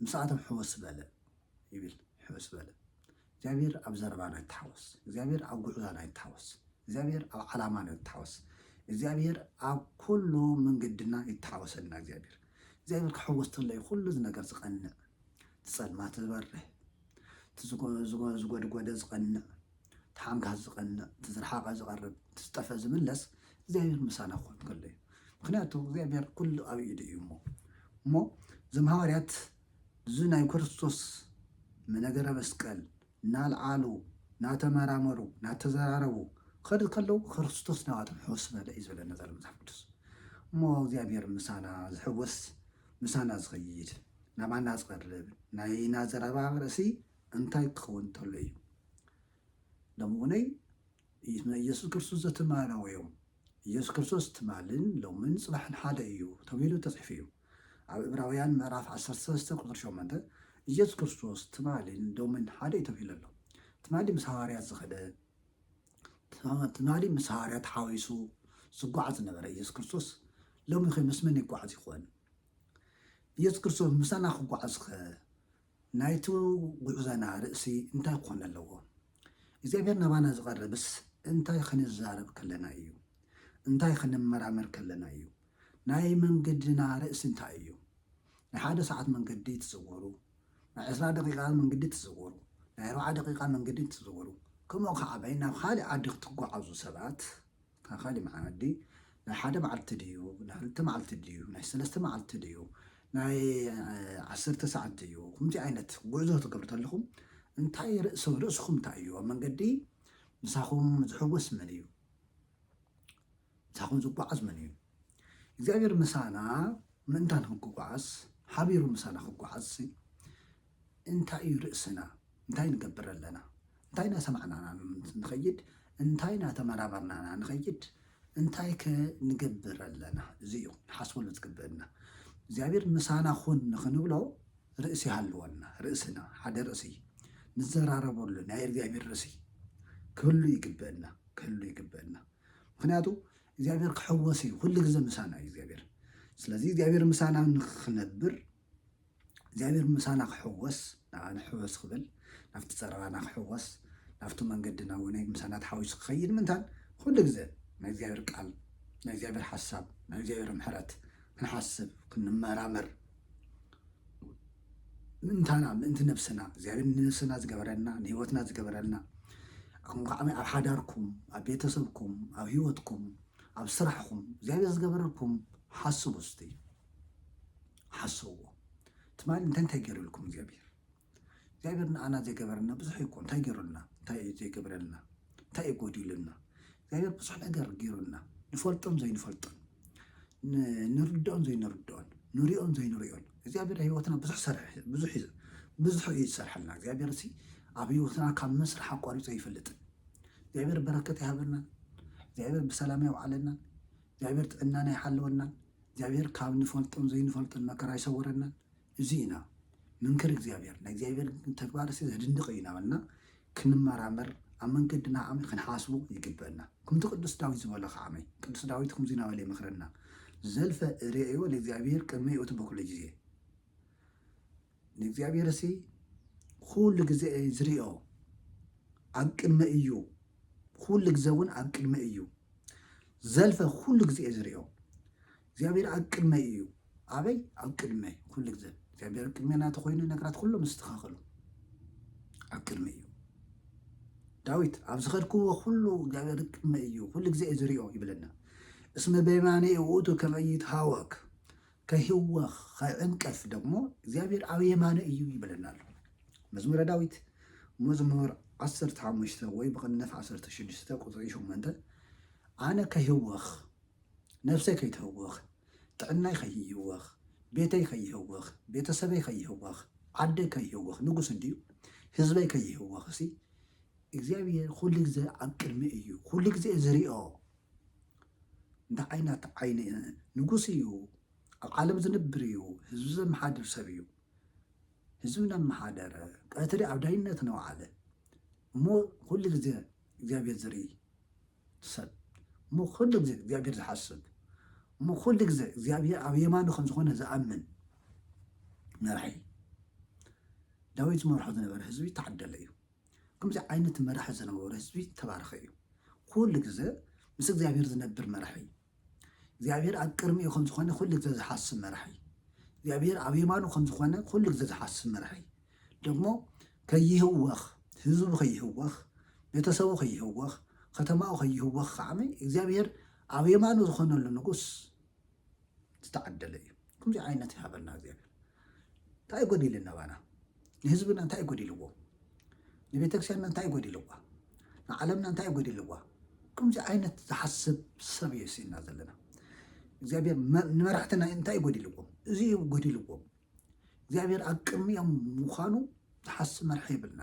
ምስኣቶም ሕወስ በለ ይብል ሕወስ በለ እግዚአብሔር ኣብ ዘረባና ይተሓወስ እግዚአብሔር ኣብ ጉዕዛና ይተሓወስ እግዚአብሔር ኣብ ዓላማና ይተሓወስ እግዚአብሔር ኣብ ኩሉ መንገድና ይተሓወሰልና እግዚአብሔር ክሕወስ ተለይ ኩሉ ነገር ዝቐንዕ ትጸልማት ዝበርህ ዝጎድጎደ ዝቐንዕ ተሓንካት ዝቐንዕ ትዝረሓቐ ዝቐርብ ትዝጠፈ ዝምለስ እግዚአብሔር ምሳና ክኾን ከሎ እዩ ምክንያቱ እግዚአብሔር ኩሉ ኣብ ኢዱ እዩ እሞ እዞም ሃዋርያት እዚ ናይ ክርስቶስ ነገረ መስቀል እናልዓሉ እናተመራመሩ እናተዘራረቡ ክኸዱ ከለዉ ክርስቶስ ናባቶም ሕወስ በለ እዩ ዝበለና ዘሎ መፅሓፍ ቅዱስ እሞ እግዚአብሔር ምሳና ዝሕወስ ምሳና ዝኸይድ ናባና ዝቐርብ ናይና ዘረባ ርእሲ እንታይ ክኸውን ተሎ እዩ ለምኡነይ ኢየሱስ ክርስቶስ ዘተማነወዮም ኢየሱስ ክርስቶስ ትማልን ሎምን ጽባሕን ሓደ እዩ ተባሂሉ ተጻሒፉ እዩ ኣብ ዕብራውያን ምዕራፍ 13 ቁጥሪ 8 ኢየሱስ ክርስቶስ ትማልን ሎምን ሓደ እዩ ተባሂሉ ኣሎ ትማሊ ምስ ሃዋርያት ዝኸደ ትማሊ ምስ ሃዋርያት ሓዊሱ ዝጓዓዝ ዝነበረ ኢየሱስ ክርስቶስ ሎሚ ኸ ምስ መን ይጓዓዝ ይኾን ኢየሱስ ክርስቶስ ምሳና ክጓዓዝ ኸ ናይቲ ጉዕዘና ርእሲ እንታይ ክኾን ኣለዎ እግዚአብሔር ናባና ዝቐርብስ እንታይ ክንዛረብ ከለና እዩ እንታይ ክንመራመር ከለና እዩ ናይ መንገድና ርእሲ እንታይ እዩ ናይ ሓደ ሰዓት መንገዲ ትዝወሩ ናይ 20 ደቂቃ መንገዲ ትዝወሩ ናይ 40 ደቂቃ መንገዲ ትዝወሩ ከምኡ ከዓ በይ ናብ ካልእ ዓዲ ክትጓዓዙ ሰባት ካብ ካልእ መዓዲ ናይ ሓደ መዓልቲ ድዩ ናይ 2 መዓልቲ ድዩ ናይ 3 መዓልቲ ድዩ ናይ 10 ሰዓት ድዩ ከምዚ ዓይነት ጉዕዞ ትገብሩ ተለኹም እንታይ ርእስኹም እንታይ እዩ ኣብ መንገዲ ንሳኹም ዝሕወስ መን እዩ ንሳኹም ዝጓዓዝ መን እዩ እግዚአብሔር ምሳና ምእንታን ክጓዓዝ ሓቢሩ ምሳና ክጓዓዝ እንታይ እዩ ርእስና እንታይ ንገብር ኣለና እንታይ እናሰማዕናና ንኸይድ እንታይ እናተመራመርናና ንኸይድ እንታይ ንገብር ኣለና እዚ እዩ ንሓስበሉ ዝግብአና እግዚአብሔር ምሳና ኩን ንኽንብሎ ርእሲ ሃልወና ርእስና ሓደ ርእሲ ንዘራረበሉ ናይ እግዚአብሔር ርእሲ ክህሉ ይግብአና ምክንያቱ እግዚአብሔር ክሕወስ እዩ ኩሉ ግዜ ምሳና እዩ እግዚአብሔር ስለዚ እግዚአብሔር ምሳና ንኽነብር እግዚአብሔር ምሳና ክሕወስ ናባና ሕወስ ክብል ናብቲ ፀረባና ክሕወስ ናብቲ መንገድና እውን ምሳና ተሓዊሱ ክኸይድ ምንታን ኩሉ ግዜ ናይ እግዚአብሔር ቃል ናይ እግዚአብሔር ሓሳብ ናይ እግዚአብሔር ምሕረት ክንሓስብ ክንመራመር ምንታና ምእንቲ ነብስና እግዚአብሔር ንነብስና ዝገበረልና ንሂወትና ዝገበረልና ኣብ ሓዳርኩም ኣብ ቤተሰብኩም ኣብ ሂወትኩም ኣብ ስራሕኩም እግዚአብሔር ዝገበረልኩም ሓስቡ እስቲ ሓስብዎ ትማሊ እንታይ ገይሩልኩም እግዚአብሔር ንኣና ዘይገበረልና ብዙሕ ይኮን እንታይ ገይሩልና እንታይ ዘይገበረልና እንታይ ጎዲሉልና እግዚአብሔር ብዙሕ ነገር ገይሩልና ንፈልጦም ዘይንፈልጦን ንርድኦን ዘይንርድኦን ንሪኦን ዘይንሪኦን እግዚአብሔር ሂወትና ብዙሕ እዩ ዝሰርሐልና እግዚአብሔር እዚ ኣብ ሂወትና ካብ መስርሕ ኣቋሪፆ ይፈልጥን እግዚአብሔር በረከት ይሃበና እግዚአብሔር ብሰላም ያውዓለና እግዚአብሔር ጥዕናና ይሓልወና እግዚአብሔር ካብ ንፈልጦን ዘይንፈልጦን መከራ ይሰውረና እዚ ኢና ምንክር እግዚአብሔር ናይ እግዚአብሔር ተግባር ዘድንቕ እዩ ናበልና ክንመራመር ኣብ መንገድና ዓመይ ክንሓስቡ ይግበአና ከምቲ ቅዱስ ዳዊት ዝበሎ ከዓመይ ቅዱስ ዳዊት ከምዚ ናበለ ይመክረና ዘልፈ ርእዮ ለእግዚአብሔር ቅድመ ይእቱ በኩሉ ግዜ ንእግዚአብሔር እዚ ኩሉ ግዜ ዝርኦ ኣብ ቅድመ እዩ ኩሉ ግዜ እውን ኣብ ቅድመ እዩ ዘልፈ ኩሉ ግዜ ዝርኦ እግዚአብሔር ኣብ ቅድመ እዩ ኣበይ ኣብ ቅድመ ኩሉ ግዜ እግዚአብሔር ቅድሜና ተኮይኑ ነገራት ኩሎም ዝተኻኸሉ ኣብ ቅድመ እዩ ዳዊት ኣብ ዝኸድክዎ ኩሉ እግዚአብሔር ቅድመ እዩ ኩሉ ግዜ ዝርኦ ይብለና እስመ በየማኔ ውእቱ ከመ ይትሃወክ ከይህወኽ ከይዕንቀፍ ደግሞ እግዚአብሔር ኣብ የማነ እዩ ይብለና ኣሎ መዝሙረ ዳዊት መዝሙር 15 ወይ ብቕንፍ 16 ቁጥሪ 8 ኣነ ከይህወኽ ነፍሰይ ከይትህወኽ ጥዕናይ ከይህወኽ ቤተይ ከይህወኽ ቤተሰበይ ከይህወኽ ዓደይ ከይህወኽ ንጉስ እንድዩ ህዝበይ ከይህወኽ እሲ እግዚአብሔር ኩሉ ግዜ ኣብ ቅድሚ እዩ ኩሉ ግዜ ዝርኦ እንታይ ዓይነት ዓይኒ ንጉስ እዩ ኣብ ዓለም ዝነብር እዩ ህዝቢ ዘመሓድር ሰብ እዩ ህዝቢ እናመሓደረ ቀትሪ ኣብ ዳይነት ነውዓለ እሞ ኩሉ ግዜ እግዚአብሔር ዝርኢ ሰብ እሞ ኩሉ ግዜ እግዚአብሔር ዝሓስብ እሞ ኩሉ ግዜ እግዚአብሔር ኣብ የማኑ ከም ዝኾነ ዝኣምን መራሒ ዳዊት ዝመርሖ ዝነበረ ህዝቢ ተዓደለ እዩ ከምዚ ዓይነት መራሒ ዝነበረ ህዝቢ ተባረኸ እዩ ኩሉ ግዜ ምስ እግዚአብሔር ዝነብር መራሒ እግዚአብሔር ኣብ ቅድሚኡ ከም ዝኾነ ኩሉ ግዜ ዝሓስብ መራሒ እግዚአብሔር ኣብ የማኑ ከም ዝኾነ ኩሉ ግዜ ዝሓስብ መራሒ ደግሞ ከይህወኽ ህዝቡ ከይህወኽ ቤተሰቡ ከይህወኽ ከተማኡ ከይህወኽ ከዓመይ እግዚአብሔር ኣብ የማኑ ዝኾነሉ ንጉስ ዝተዓደለ እዩ ከምዚ ዓይነት ይሃበልና እግዚኣብሔር እንታይ ጎዲልና ባና ንህዝብና እንታይ ጎዲልዎ ንቤተክርስቲያንና እንታይ ጎዲልዋ ንዓለምና እንታይ ጎዲልዋ ከምዚ ዓይነት ዝሓስብ ሰብ እዩ ሲና ዘለና እግዚኣብሔር ንመራሕትና እንታይ ጎዲልዎም እዚ እዩ ጎዲልዎም እግዚኣብሔር ኣብ ቅድሚኦም ምዃኑ ዝሓስብ መራሒ የብልና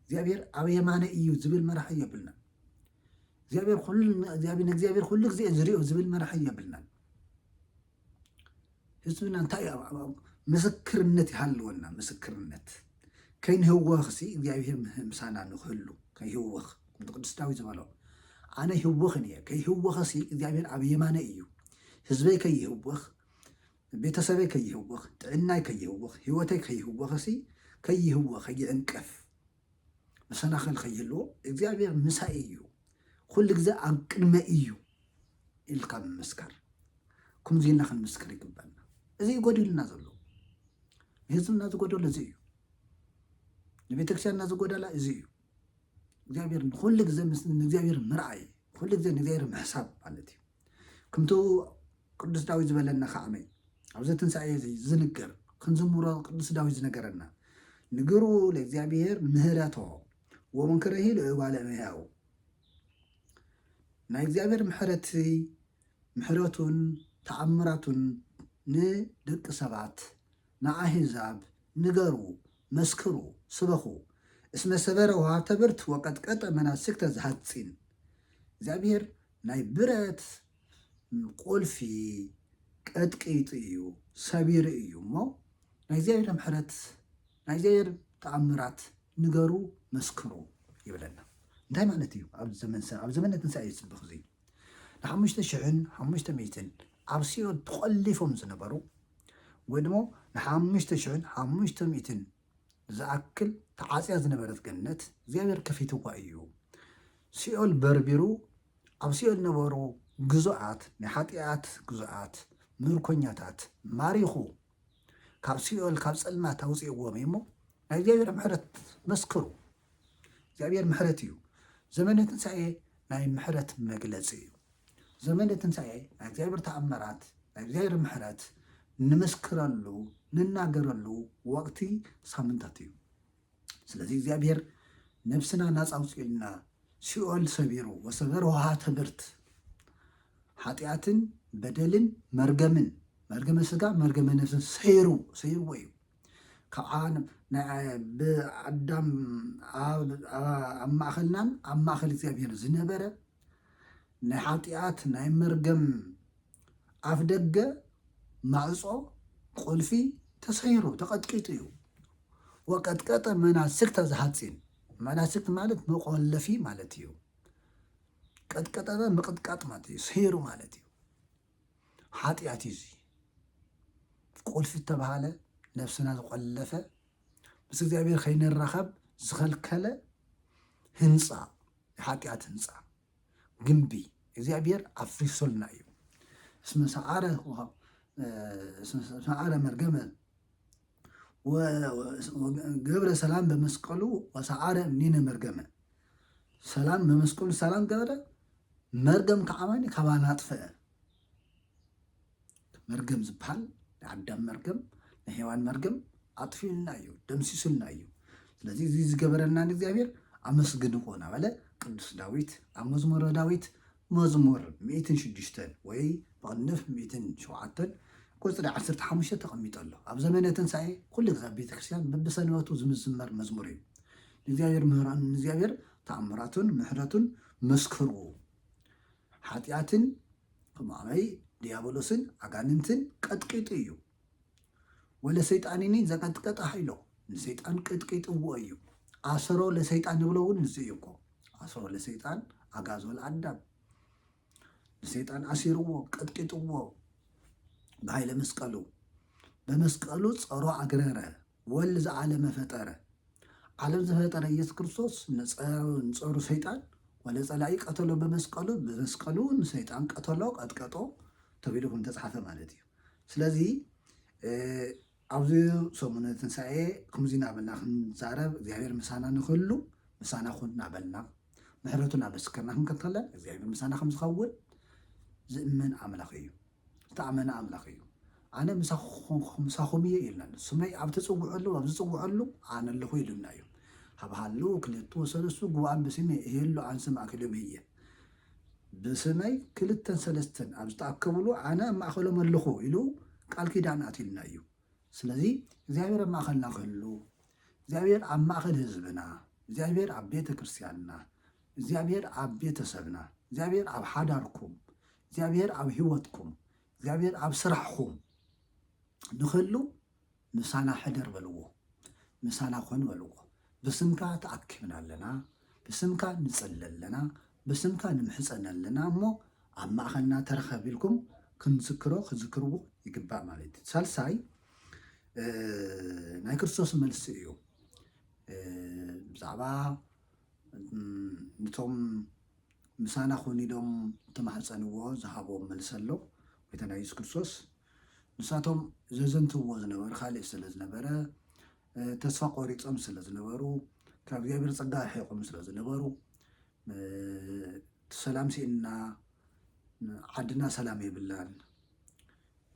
እግዚአብሔር ኣብ የማነ እዩ ዝብል መራሒ የብልና እግዚአብሔር ኩሉ ግዜ ዝሪኦ ዝብል መራሒ የብልና ህዝብና እንታይ ምስክርነት ይሃልወና ምስክርነት ከይንህወኽ ሲ እግዚአብሔር ምሳና ንክህሉ ከይህወኽ ቅዱስ ዳዊት ዝበሎ ኣነ ይህወኽን እየ ከይህወኽ ሲ እግዚአብሔር ኣብ የማነ እዩ ህዝበይ ከይህወኽ ቤተሰበይ ከይህወኽ ጥዕናይ ከይህወኽ ህይወተይ ከይህወኽ ሲ ከይህወኽ ከይዕንቀፍ መሰናኽል ከይህልዎ እግዚአብሔር ምሳይ እዩ ኩሉ ግዜ ኣብ ቅድመ እዩ ኢልካ ምምስካር ከምዚ ኢልና ክንምስክር ይግባልና እዚ ይጎዲልና ዘሎ ንህዝብና ዝጎደሎ እዚ እዩ ንቤተክርስቲያንና ዝጎደላ እዚ እዩ እግዚአብሔር ኩሉ ግዜ ንእግዚአብሔር ምርኣይ ኩሉ ግዜ ንእግዚአብሔር ምሕሳብ ማለት እዩ ከምቲ ቅዱስ ዳዊት ዝበለና ከዓመይ ኣብዚ ትንሣኤ ዝንገር ክንዝምሮ ቅዱስ ዳዊት ዝነገረና ንግሩ ለእግዚአብሔር ምህረቶ ወመንክረሂ ለእጓለ እመሕያው ናይ እግዚአብሔር ምሕረቱን ተኣምራቱን ንደቂ ሰባት ንኣህዛብ ንገሩ መስክሩ ስበኹ እስመ ሰበረ ወሃብተ ብርት ወቀጥቀጠ መናስክተ ዝሃፂን እግዚአብሔር ናይ ብረት ቁልፊ ቀጥቂጥ እዩ ሰቢር እዩ እሞ ናይ እግዚአብሔር ምሕረት ናይ እግዚአብሔር ተኣምራት ንገሩ መስክሩ ይብለና እንታይ ማለት እዩ ኣብ ዘመነ ትንሣኤ ዝፅብቕ እዚ ን5500 ኣብ ሲኦል ተቆሊፎም ዝነበሩ ወይ ድሞ ን5500 ዝኣክል ተዓፅያ ዝነበረት ገነት እግዚአብሔር ከፊትዋ እዩ ሲኦል በርቢሩ ኣብ ሲኦል ነበሩ ግዙኣት ናይ ሓጢኣት ግዙኣት ምርኮኛታት ማሪኹ ካብ ሲኦል ካብ ፀልማት ኣውፅእዎም እሞ ናይ እግዚአብሔር ምሕረት መስክሩ እግዚአብሔር ምሕረት እዩ ዘመነ ትንሣኤ ናይ ምሕረት መግለፂ እዩ ዘመነ ትንሣኤ ናይ እግዚአብሔር ተኣምራት ናይ እግዚአብሔር ምሕረት ንመስክረሉ ንናገረሉ ወቅቲ ሳምንታት እዩ ስለዚ እግዚአብሔር ነብስና ናፃ ኣውፅኡልና ሲኦል ሰቢሩ ወሰበረ ወሃብተ ብርት ሓጢኣትን በደልን መርገምን መርገመ ስጋ መርገመ ነፍስን ሰይርዎ እዩ ካብዓ ብኣዳም ኣብ ማእኸልናን ኣብ ማእኸል እግዚአብሔር ዝነበረ ናይ ሓጢኣት ናይ መርገም ኣፍ ደገ ማዕፆ ቁልፊ ተሰይሩ ተቐጥቂጡ እዩ ወቀጥቀጠ መናስክተ ዝሃፂን መናስክት ማለት መቆለፊ ማለት እዩ ቀጥቀጠ ምቅጥቃጥ ማለት እዩ ሰይሩ ማለት እዩ ሓጢኣት እዩ ቁልፊ ተባሃለ ነፍስና ዝቆለፈ ምስ እግዚአብሔር ከይንራኸብ ዝኸልከለ ህንፃ የሓጢኣት ህንፃ ግንቢ እግዚአብሔር ኣፍሪሶልና እዩ እስመ ሰዓረ መርገመ ገብረ ሰላም በመስቀሉ ወሰዓረ እምኔነ መርገመ ሰላም በመስቀሉ ሰላም ገበረ መርገም ከዓማኒ ካባና ኣጥፍአ መርገም ዝበሃል ንኣዳም መርገም ንሔዋን መርገም ኣጥፊኡልና እዩ ደምሲሱልና እዩ ስለዚ እዚ ዝገበረልና ንእግዚአብሔር ኣመስግንዎ እናበለ ቅዱስ ዳዊት ኣብ መዝሙረ ዳዊት መዝሙር 106 ወይ ብቕንፍ 107 ቁፅሪ 15 ተቐሚጡ ኣሎ ኣብ ዘመነ ትንሣኤ ኩሉ ግዜ ኣብ ቤተክርስቲያን በብሰንበቱ ዝምዝመር መዝሙር እዩ ንእግዚአብሔር ተኣምራቱን ምሕረቱን መስክርዎ ሓጢኣትን ከማይ ዲያብሎስን ኣጋንንትን ቀጥቂጡ እዩ ወለሰይጣንኒ ዘቀጥቀጠ ሃይሎ ንሰይጣን ቀጥቂጥዎ እዩ ኣሰሮ ለሰይጣን ንብሎ እውን እዚ እዩ እኮ ኣሰሮ ለሰይጣን ኣጋዞ ለኣዳም ንሰይጣን ኣሲርዎ ቀጥቂጥዎ ብሃይለ መስቀሉ በመስቀሉ ፀሮ ኣግረረ ወል ዝዓለመ ፈጠረ ዓለም ዝፈጠረ ኢየሱስ ክርስቶስ ንፀሩ ሰይጣን ወለፀላኢ ቀተሎ በመስቀሉ ንሰይጣን ቀተሎ ቀጥቀጦ ተቢሉ ከም ተፃሓፈ ማለት እዩ ስለዚ ኣብዚ ሰሙነ ትንሣኤ ከምዚ እናበልና ክንዛረብ እግዚአብሔር ምሳና ንክህሉ ምሳና ኩን እናበልና ምሕረቱ እናመስከርና ክንከተለን እግዚአብሔር ምሳና ከም ዝኸውን ዝእመን ኣምላኽ እዩ ዝተኣመነ ኣምላኽ እዩ ኣነ ምሳኹም እየ ኢልና ስመይ ኣብ ትፅውዐሉ ኣብ ዝፅውዐሉ ኣነ ኣለኹ ኢሉና እዩ ሃብሃሉ ክልተ ሰለስቱ ጉባኤን ብስመይ እሄሉ ኣንሰ ማእከሎም እየ ብስመይ ክልተን ሰለስተን ኣብ ዝተኣከብሉ ኣነ ኣብ ማእኸሎም ኣለኹ ኢሉ ቃል ኪዳን ኣትኢልና እዩ ስለዚ እግዚኣብሔር ኣብ ማእኸልና ክህሉ እግዚኣብሔር ኣብ ማእኸል ህዝብና እግዚኣብሔር ኣብ ቤተ ክርስቲያንና እግዚኣብሔር ኣብ ቤተሰብና እግዚኣብሔር ኣብ ሓዳርኩም እግዚኣብሔር ኣብ ሂወትኩም እግዚኣብሔር ኣብ ስራሕኩም ንኽህሉ ምሳና ሕደር በልዎ ምሳና ኮን በልዎ ብስምካ ተኣኪብና ኣለና ብስምካ ንፅሊ ኣለና ብስምካ ንምሕፀን ኣለና እሞ ኣብ ማእኸልና ተረኸብ ኢልኩም ክዝክርዎ ይግባእ ማለት እዩ ሳልሳይ ናይ ክርስቶስ መልሲ እዩ ብዛዕባ ነቶም ምሳና ኮን ኢሎም ተማሕፀንዎ ዝሃቦም መልሲ ኣሎ ጎይታና ኢየሱስ ክርስቶስ ንሳቶም ዘዘንትዎ ዝነበረ ካልእ ስለ ዝነበረ ተስፋ ቆሪፆም ስለ ዝነበሩ ካብ እግዚኣብሔር ፀጋ ርሒቆም ስለ ዝነበሩ ሰላም ሲእና ዓድና ሰላም የብላን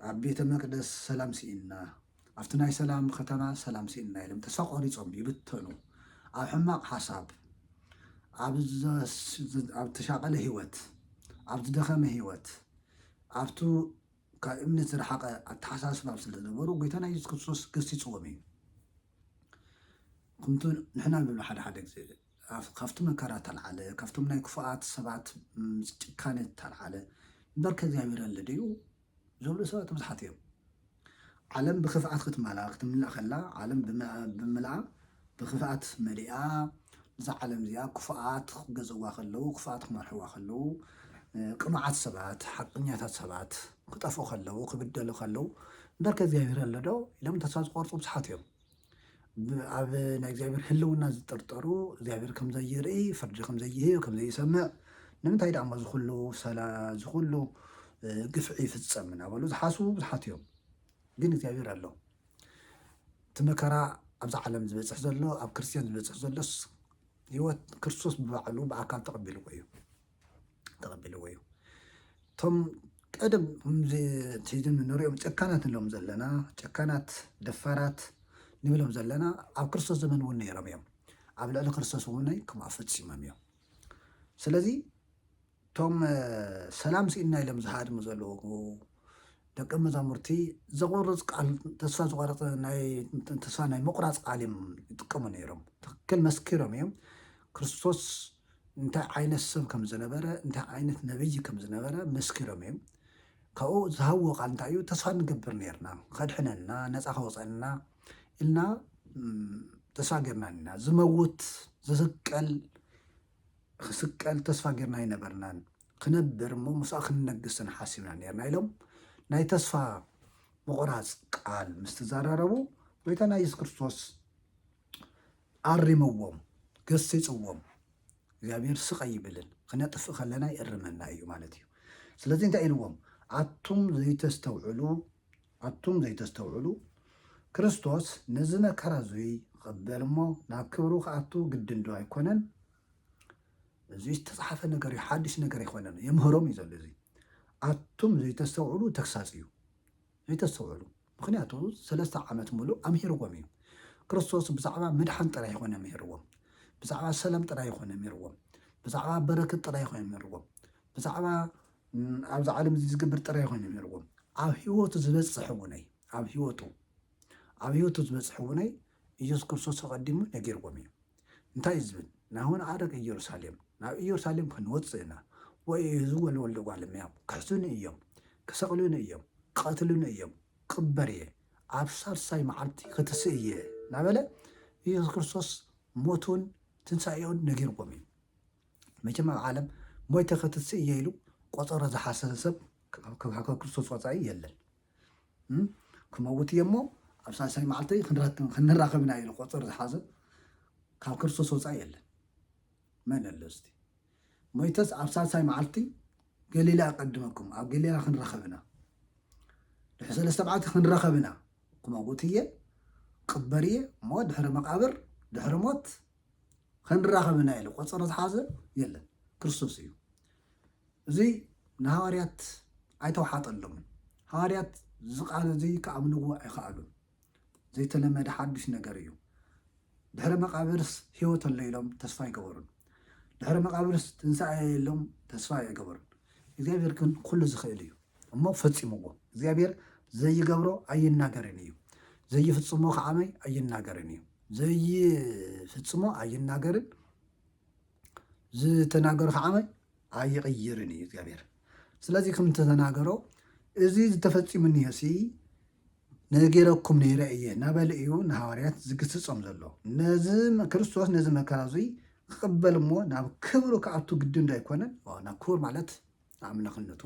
ኣብ ቤተ መቅደስ ሰላም ሲእና ኣብቲ ናይ ሰላም ከተማ ሰላም ሲእና ኢሎም ተስፋ ቆሪፆም ይብተኑ ኣብ ሕማቕ ሓሳብ ኣብ ተሻቐለ ሂወት ኣብ ዝደኸመ ሂወት ኣብቱ ካብ እምነት ዝረሓቐ ኣተሓሳስባ ስለ ዝነበሩ ጎይታና ኢየሱስ ክርስቶስ ገሲፅዎም እዩ ከምቲ ንሕና ንብሎ ሓደ ሓደ ግዜ ካብቲ መከራ ተልዓለ ካብቶም ናይ ክፉኣት ሰባት ጭካነ ተልዓለ እምበር ከእግዚኣብሔር ኣለ ድዩ ዝብሉ ሰባት ብዙሓት እዮም ዓለም ብክፍኣት ክትምላእ ከላ ዓለም ብምልኣ ብክፍኣት መሊኣ እዛ ዓለም እዚኣ ክፉኣት ክገዝዋ ከለዉ ክፉኣት ክመርሕዋ ከለዉ ቅኑዓት ሰባት ሓቀኛታት ሰባት ክጠፍኡ ከለዉ ክብደሉ ከለዉ እምበር ከእግዚኣብሔር ኣሎ ዶ ኢሎም ተስፋ ዝቆርፁ ብዙሓት እዮም ኣብ ናይ እግዚኣብሔር ህልውና ዝጠርጠሩ እግዚኣብሔር ከምዘይርኢ ፍርዲ ከምዘይህብ ከምዘይሰምዕ ንምንታይ ዳእሞ ዝኩሉ ግፍዒ ይፍፀም እናበሉ ዝሓስቡ ብዙሓት እዮም ግን እግዚኣብሔር ኣሎ እቲ መከራ ኣብዛ ዓለም ዝበፅሕ ዘሎ ኣብ ክርስትያን ዝበፅሕ ዘሎስ ሂወት ክርስቶስ ብባዕሉ ብኣካል ተቐቢልዎ እዩ እቶም ቀደም ሒዝን ንሪኦም ጨካናት ንብሎም ዘለና ጨካናት ደፋራት ንብሎም ዘለና ኣብ ክርስቶስ ዘመን እውን ነይሮም እዮም ኣብ ልዕሊ ክርስቶስ እውን ከምኡ ፈፂሞም እዮም ስለዚ እቶም ሰላም ሲእና ኢሎም ዝሃድሙ ዘለዉ ደቀ መዛሙርቲ ዘቑርፅ ቃል ተስፋ ዝቆረፀ ተስፋ ናይ ምቁራፅ ቃል እዮም ይጥቀሙ ነይሮም ትክክል መስኪሮም እዮም ክርስቶስ እንታይ ዓይነት ሰብ ከም ዝነበረ እንታይ ዓይነት ነብይ ከም ዝነበረ መስኪሮም እዮም ካብኡ ዝሃብዎ ቃል እንታይ እዩ ተስፋ ንገብር ነርና ከድሕነና ነፃ ከውፀና ኢልና ተስፋ ጌርና ኢና ዝመውት ክስቀል ተስፋ ጌርና ይነበርናን ክነብር እሞ ምስኡ ክንነግስን ሓሲብና ነርና ኢሎም ናይ ተስፋ ምቁራፅ ቃል ምስ ተዘራረቡ ጎይታና ኢየሱስ ክርስቶስ ኣሪምዎም ገሲፅዎም እግዚኣብሔር ስቀይ ይብልን ክነጥፍእ ከለና ይእርመና እዩ ማለት እዩ ስለዚ እንታይ ኢልዎም ኣቱም ዘይተስተውዕሉ ክርስቶስ ነዚ መከራ እዙይ ክቕበል እሞ ናብ ክብሩ ክኣቱ ግድን ዶ ኣይኮነን እዚ ዝተፃሓፈ ነገር እዩ ሓድሽ ነገር ኣይኮነን የምህሮም እዩ ዘሎ እዚ ኣቱም ዘይተስተውዕሉ ተግሳፅ እዩ ዘይተስተውዕሉ ምክንያቱ 3 ዓመት ሙሉእ ኣምሂርዎም እዩ ክርስቶስ ብዛዕባ ምድሓን ጥራይ ይኮነ ኣምሂርዎም ብዛዕባ ሰላም ጥራይ ይኮነ ኣምሂርዎም ብዛዕባ በረከት ጥራይ ይኮነ ኣምሂርዎም ብዛዕባ ኣብዚ ዓለም እዚ ዝግብር ጥራይ ይኮነ ኣምሂርዎም ኣብ ሂወቱ ዝበፅሕ እውነይ ኣብ ሂወቱ ዝበፅሕ እውነይ ኢየሱስ ክርስቶስ ተቐዲሙ ነጊርዎም እዩ እንታይ ዝብል ናሁን ኣረግ ኢየሩሳሌም ናብ ኢየሩሳሌም ክንወፅእ ኢና ወይ ዝወልወሉ ጓል እመያው ክሕሱኒ እዮም ክሰቕሉኒ እዮም ክቐትሉኒ እዮም ቅበር እየ ኣብ ሳልሳይ መዓልቲ ክትስእ እየ እናበለ ኢየሱስ ክርስቶስ ሞቱን ትንሳኤውን ነጊርዎም እዩ መቸም ኣብ ዓለም ሞይተ ክትስእ እየ ኢሉ ቆፀሮ ዝሓሰበ ሰብ ካብ ክርስቶስ ወፃኢ የለን ክመውት እየ እሞ ኣብ ሳልሳይ መዓልቲ ክንራኸብና ኢሉ ቆፀሮ ዝሓሰብ ካብ ክርስቶስ ወፃኢ የለን መን ኣሎ እስቲ ሞይተስ ኣብ ሳልሳይ መዓልቲ ገሊላ ኣቀድመኩም ኣብ ገሊላ ክንረኸብና ድሕሪ 3 መዓልቲ ክንረኸብና ክመውት እየ ቅበር እየ እሞ ድሕሪ መቃብር ድሕሪ ሞት ክንራኸብና ኢሉ ቆፀሮ ዝሓዘ የለን ክርስቶስ እዩ እዚ ንሃዋርያት ኣይተዋሓጠሎም ሃዋርያት ዝቃል እዚ ከኣምንዎ ኣይከኣሉን ዘይተለመደ ሓዱሽ ነገር እዩ ድሕሪ መቃብርስ ሂወት ኣሎ ኢሎም ተስፋ ይገበሩን ድሕሪ መቃብርስ ትንሣኤ የሎም ተስፋ ኣይገበሩን እግዚኣብሔር ግን ኩሉ ዝኽእል እዩ እሞ ፈፂምዎ እግዚኣብሔር ዘይገብሮ ኣይናገርን እዩ ዘይፍፅሞ ከዓመይ ኣይናገርን እዩ ዘይፍፅሞ ኣይናገርን ዝተናገሮ ከዓመይ ኣይቕይርን እዩ እግዚኣብሔር ስለዚ ከም ተናገሮ እዚ ዝተፈፂሙ እኒሄሲ ነገረኩም ነይረ እየ ናበለ እዩ ንሃዋርያት ዝግስፆም ዘሎ ነዚ ክርስቶስ ነዚ መከራ እዚ ክቅበል እሞ ናብ ክብሩ ከኣቱ ግድን ዶ ኣይኮነን ናብ ክብር ማለት ኣምላኽነቱ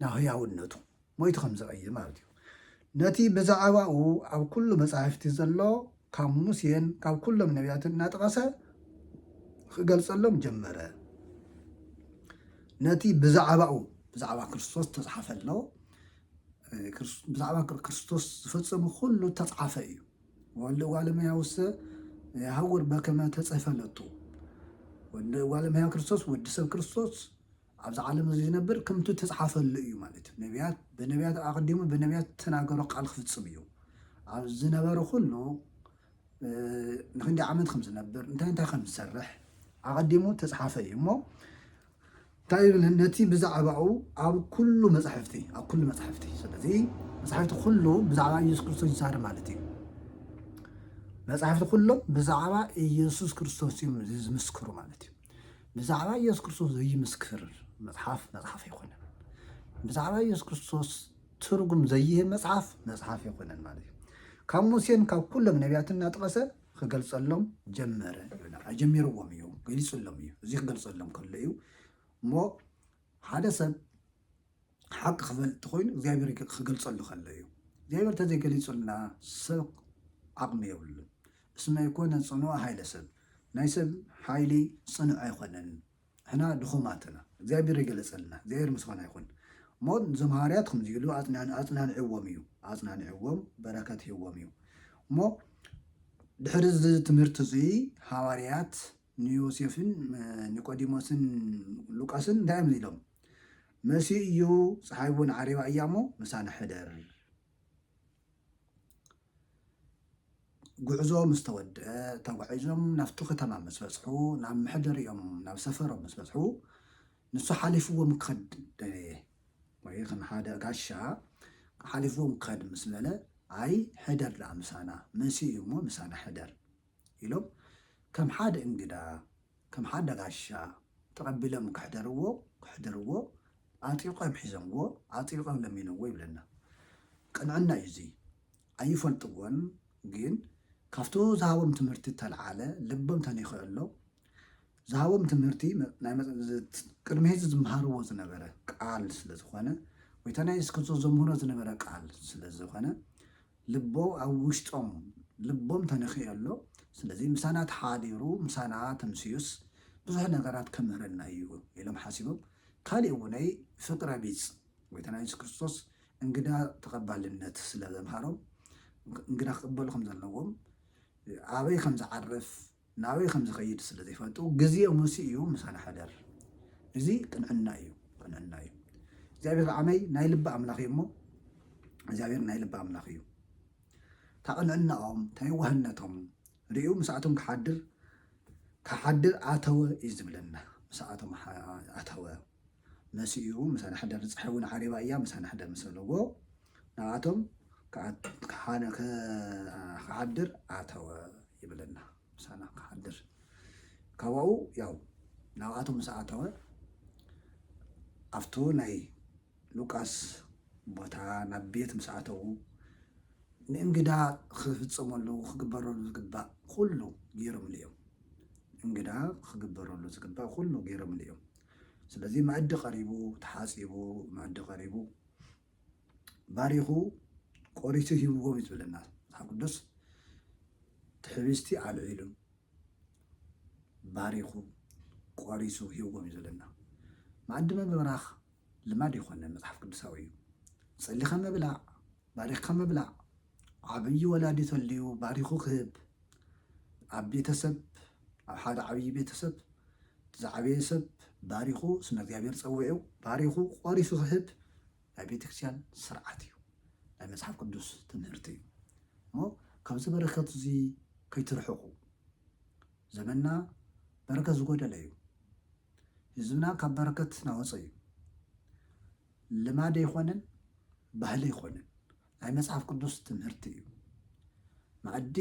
ናብ ህያውነቱ ሞይቱ ከም ዘቐይር ማለት እዩ ነቲ ብዛዕባኡ ኣብ ኩሉ መፃሕፍቲ ዘሎ ካብ ሙሴን ካብ ኩሎም ነቢያትን እናጠቐሰ ክገልፀሎም ጀመረ ነቲ ብዛዕባኡ ብዛዕባ ክርስቶስ ተፃሓፈሎ ብዛዕባ ክርስቶስ ዝፈፀሙ ኩሉ ተፃሓፈ እዩ ወልዲ እጓለ እመሕያው ይሃውር በከመ ተፅሕፈለቱ ወልዲ እጓለ እመሕያው ክርስቶስ ወዲ ሰብ ክርስቶስ ኣብዚ ዓለም እዚ ዝነብር ከምቲ ተፃሓፈሉ እዩ ማለት እዩ ነቢያት ብነቢያት ኣቐዲሙ ብነቢያት ተናገሮ ቃል ክፍፅም እዩ ኣብ ዝነበረ ኩሉ ንክንደይ ዓመት ከም ዝነብር እንታይ ከም ዝሰርሕ ኣቐዲሙ ተፃሓፈ እዩ እሞ እንታይ ይብል ነቲ ብዛዕባኡ ኣብ ኩሉ መፅሓፍቲ ስለዚ መፅሓፍቲ ኩሉ ብዛዕባ ኢየሱስ ክርስቶስ ይዛረብ ማለት እዩ መፅሓፍቲ ኩሎም ብዛዕባ ኢየሱስ ክርስቶስ እዮም ዝምስክሩ ማለት እዩ ብዛዕባ ኢየሱስ ክርስቶስ ዘይምስክር መፅሓፍ ኣይኮነን ብዛዕባ ኢየሱስ ክርስቶስ ትርጉም ዘይህብ መፅሓፍ ኣይኮነን ማለት እዩ ካብ ሙሴን ካብ ኩሎም ነቢያትን እናጠቐሰ ክገልፀሎም ጀመረ ጀሚርዎም እዩ ገሊፁሎም እዩ እዚ ክገልፀሎም ከሎ እዩ እሞ ሓደ ሰብ ሓቂ ክፈልጥ ኮይኑ እግዚኣብሔር ክገልፀሉ ከሎ እዩ እግዚኣብሔር ተዘይገሊፁልና ሰብ ዓቕሚ የብሉን እስመ ይኮነ ፅኑዕ ሃይለ ሰብ ናይ ሰብ ሓይሊ ፅኑዕ ኣይኮነን ሕና ድኹማትና እግዚኣብሔር ይገለፀልና እግዚኣብሔር ምስጋና ይኹን እሞ እዞም ሃዋርያት ከምዚ ኢሉ ኣፅናንዕዎም በረከት ሂቦም እዩ እሞ ድሕሪ እዚ ትምህርቲ እዚ ሃዋርያት ንዮሴፍን ኒቆዲሞስን ሉቃስን እንታይ እዮም ኢሎም መሲሕ እዩ ፀሓይ እውን ዓሪባ እያ እሞ ምሳና ሕደር ጉዕዞ ምስ ተወድአ ተጓዒዞም ናብቲ ከተማ ምስ በፅሑ ናብ ምሕደሪኦም ናብ ሰፈሮም ምስ በፅሑ ንሱ ሓሊፍዎም ክኸድ ደለየ ወይ ከም ሓደ ጋሻ ሓሊፍዎም ክኸድ ምስ በለ ኣይ ሕደር ላ ምሳና መሲሕ እዩ እሞ ምሳና ሕደር ኢሎም ከም ሓደ እንግዳ ከም ሓደ ጋሻ ተቐቢሎም ክሕደርዎ ኣጢቆም ሒዘምዎ ኣጢቆም ለሚንዎ ይብለና ቅንዕና እዩ እዚ ኣይፈልጥዎን ግን ካብቱ ዝሃቦም ትምህርቲ ተለዓለ ልቦም ተኒኽአሎ ዝሃቦም ትምህርቲ ቅድሚ ሕዚ ዝመሃርዎ ዝነበረ ቃል ስለዝኾነ ወይ ናይ ኢየሱስ ክርስቶስ ዘምህሮ ዝነበረ ቃል ስለዝኾነ ልቦ ኣብ ውሽጦም ልቦም ተነኺአሎ ስለዚ ምሳና ተሓዲሩ ምሳና ተምስዩስ ብዙሕ ነገራት ከምህረና እዩ ኢሎም ሓሲቦም ካሊእ እውነይ ፍቅረ ቢጽ ወይ ናይ ኢየሱስ ክርስቶስ እንግዳ ተቐባልነት ስለ ዘምሃሮም እንግዳ ክቕበሉ ከም ዘለዎም ኣበይ ከም ዝዓርፍ ናበይ ከም ዝኸይድ ስለ ዘይፈልጡ ግዜኡ መሲሕ እዩ ምሳና ሕደር እዚ ቅንዕና እዩ እግዚኣብሔር ዓመይ ናይ ልቢ ኣምላኽ እዩ እሞ እግዚኣብሔር ናይ ልቢ ኣምላኽ እዩ ታቅንዕናኦም ታይዋህነቶም ርኡ ምስኣቶም ክሓድር ኣተወ እዩ ዝብለና ምስኣቶም ኣተወ መሲሕ እዩ ምሳና ሕደር ፀሓይ እውን ዓሪባ እያ ምሳና ሕደር ምስ በለዎ ናብኣቶም ክሓድር ኣተወ ይብለና ምሳና ክሓድር ካብኡ ያው ናብኣቶም ምስ ኣተወ ኣብቱ ናይ ሉቃስ ቦታ ናብ ቤት ምስ ኣተዉ ንእንግዳ ክፍፀመሉ ክግበረሉ ዝግባእ ኩሉ ገይሮምሉ እዮም እንግዳ ክግበረሉ ዝግባእ ኩሉ ገይሮምሉ እዮም ስለዚ መኣዲ ቀሪቡ ተሓፂቡ መኣዲ ቀሪቡ ባሪኹ ቆሪሱ ሂብዎም እዩ ዝብለና መጽሓፍ ቅዱስ ትሕብስቲ ኣልዒሉ ባሪኹ ቆሪሱ ሂብዎም እዩ ዝብለና መኣዲ ምብራኽ ልማድ ይኮነ መጽሓፍ ቅዱሳዊ እዩ ፀሊኻ ምብላዕ ባሪኽካ ምብላዕ ዓብይ ወላዲ ተልዩ ባሪኹ ክህብ ኣብ ቤተሰብ ኣብ ሓደ ዓብይ ቤተሰብ ዝዓበየ ሰብ ባሪኹ ስመ እግዚኣብሔር ፀዊዑ ባሪኹ ቆሪሱ ዝህብ ናይ ቤተክርስትያን ስርዓት እዩ ናይ መፅሓፍ ቅዱስ ትምህርቲ እዩ እሞ ካብዚ በረከት እዚ ከይትርሕቑ ዘመንና በረከት ዝጎደለ እዩ ህዝብና ካብ በረከት ናወፀ እዩ ልማድ ኣይኮነን ባህሊ ኣይኮነን ናይ መፅሓፍ ቅዱስ ትምህርቲ እዩ መኣዲ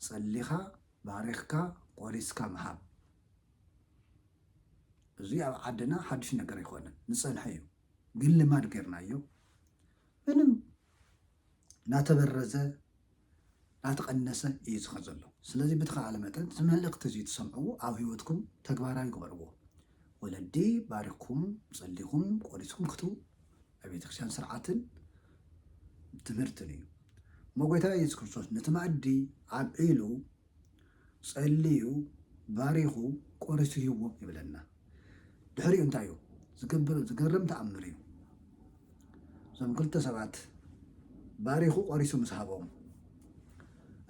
ፀሊኻ ባሪኽካ ቆሪስካ ምሃብ እዚ ኣብ ዓድና ሓድሽ ነገር ኣይኮነን ንፀንሐ እዩ ግን ልማድ ጌርናዮ ምንም ናተበረዘ ናተቐነሰ እዩ ዝኸድ ዘሎ ስለዚ ብተኻእለ መጠን እቲ መልእኽቲ እዚ ትሰምዕዎ ኣብ ሂወትኩም ተግባራዊ ግበርዎ ወለዲ ባሪኽኩም ፀሊኹም ቆሪስኩም ክትቡ ኣብ ቤተክርስትያን ስርዓትን ትምህርትን እዩ እሞ ጎይታ ኢየሱስ ክርስቶስ ነቲ መኣዲ ኣብዒሉ ፀልዩ ባሪኹ ቆሪሱ ሂቦ ይብለና ድሕሪኡ እንታይ እዩ ዝገርም ተኣምር እዩ እዞም ክልተ ሰባት ባሪኹ ቆሪሱ ምስ ሃቦም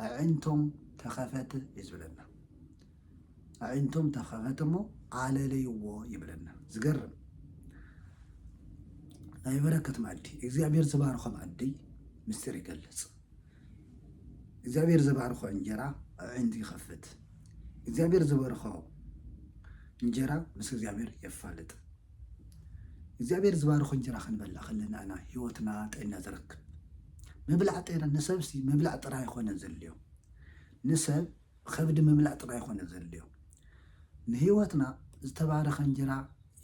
ኣዒንቶም ተኸፈተ እዩ ዝብለና ኣዒንቶም ተኸፈተ እሞ ኣለለይዎ ይብለና ዝገርም ናይ በረከት መኣዲ እግዚኣብሔር ዝባርኾ መኣዲ ምስጢር ይገልጽ እግዚአብሔር ዝባርኾ እንጀራ ኣዒንቲ ይኸፍት እግዚአብሔር ዝባርኾ እንጀራ ምስ እግዚአብሔር የፋልጥ እግዚአብሔር ዝባርኾ እንጀራ ክንበላ ከለና ኣና ሂወትና ጤና ዝረክብ ምብላዕ ጤና ንሰብ ሲ ምብላዕ ጥራይ ኣይኮነን ዘድልዮ ንሰብ ከብዲ ምብላዕ ጥራይ ኣይኮነን ዘድልዮ ንሂወትና ዝተባረኸ እንጀራ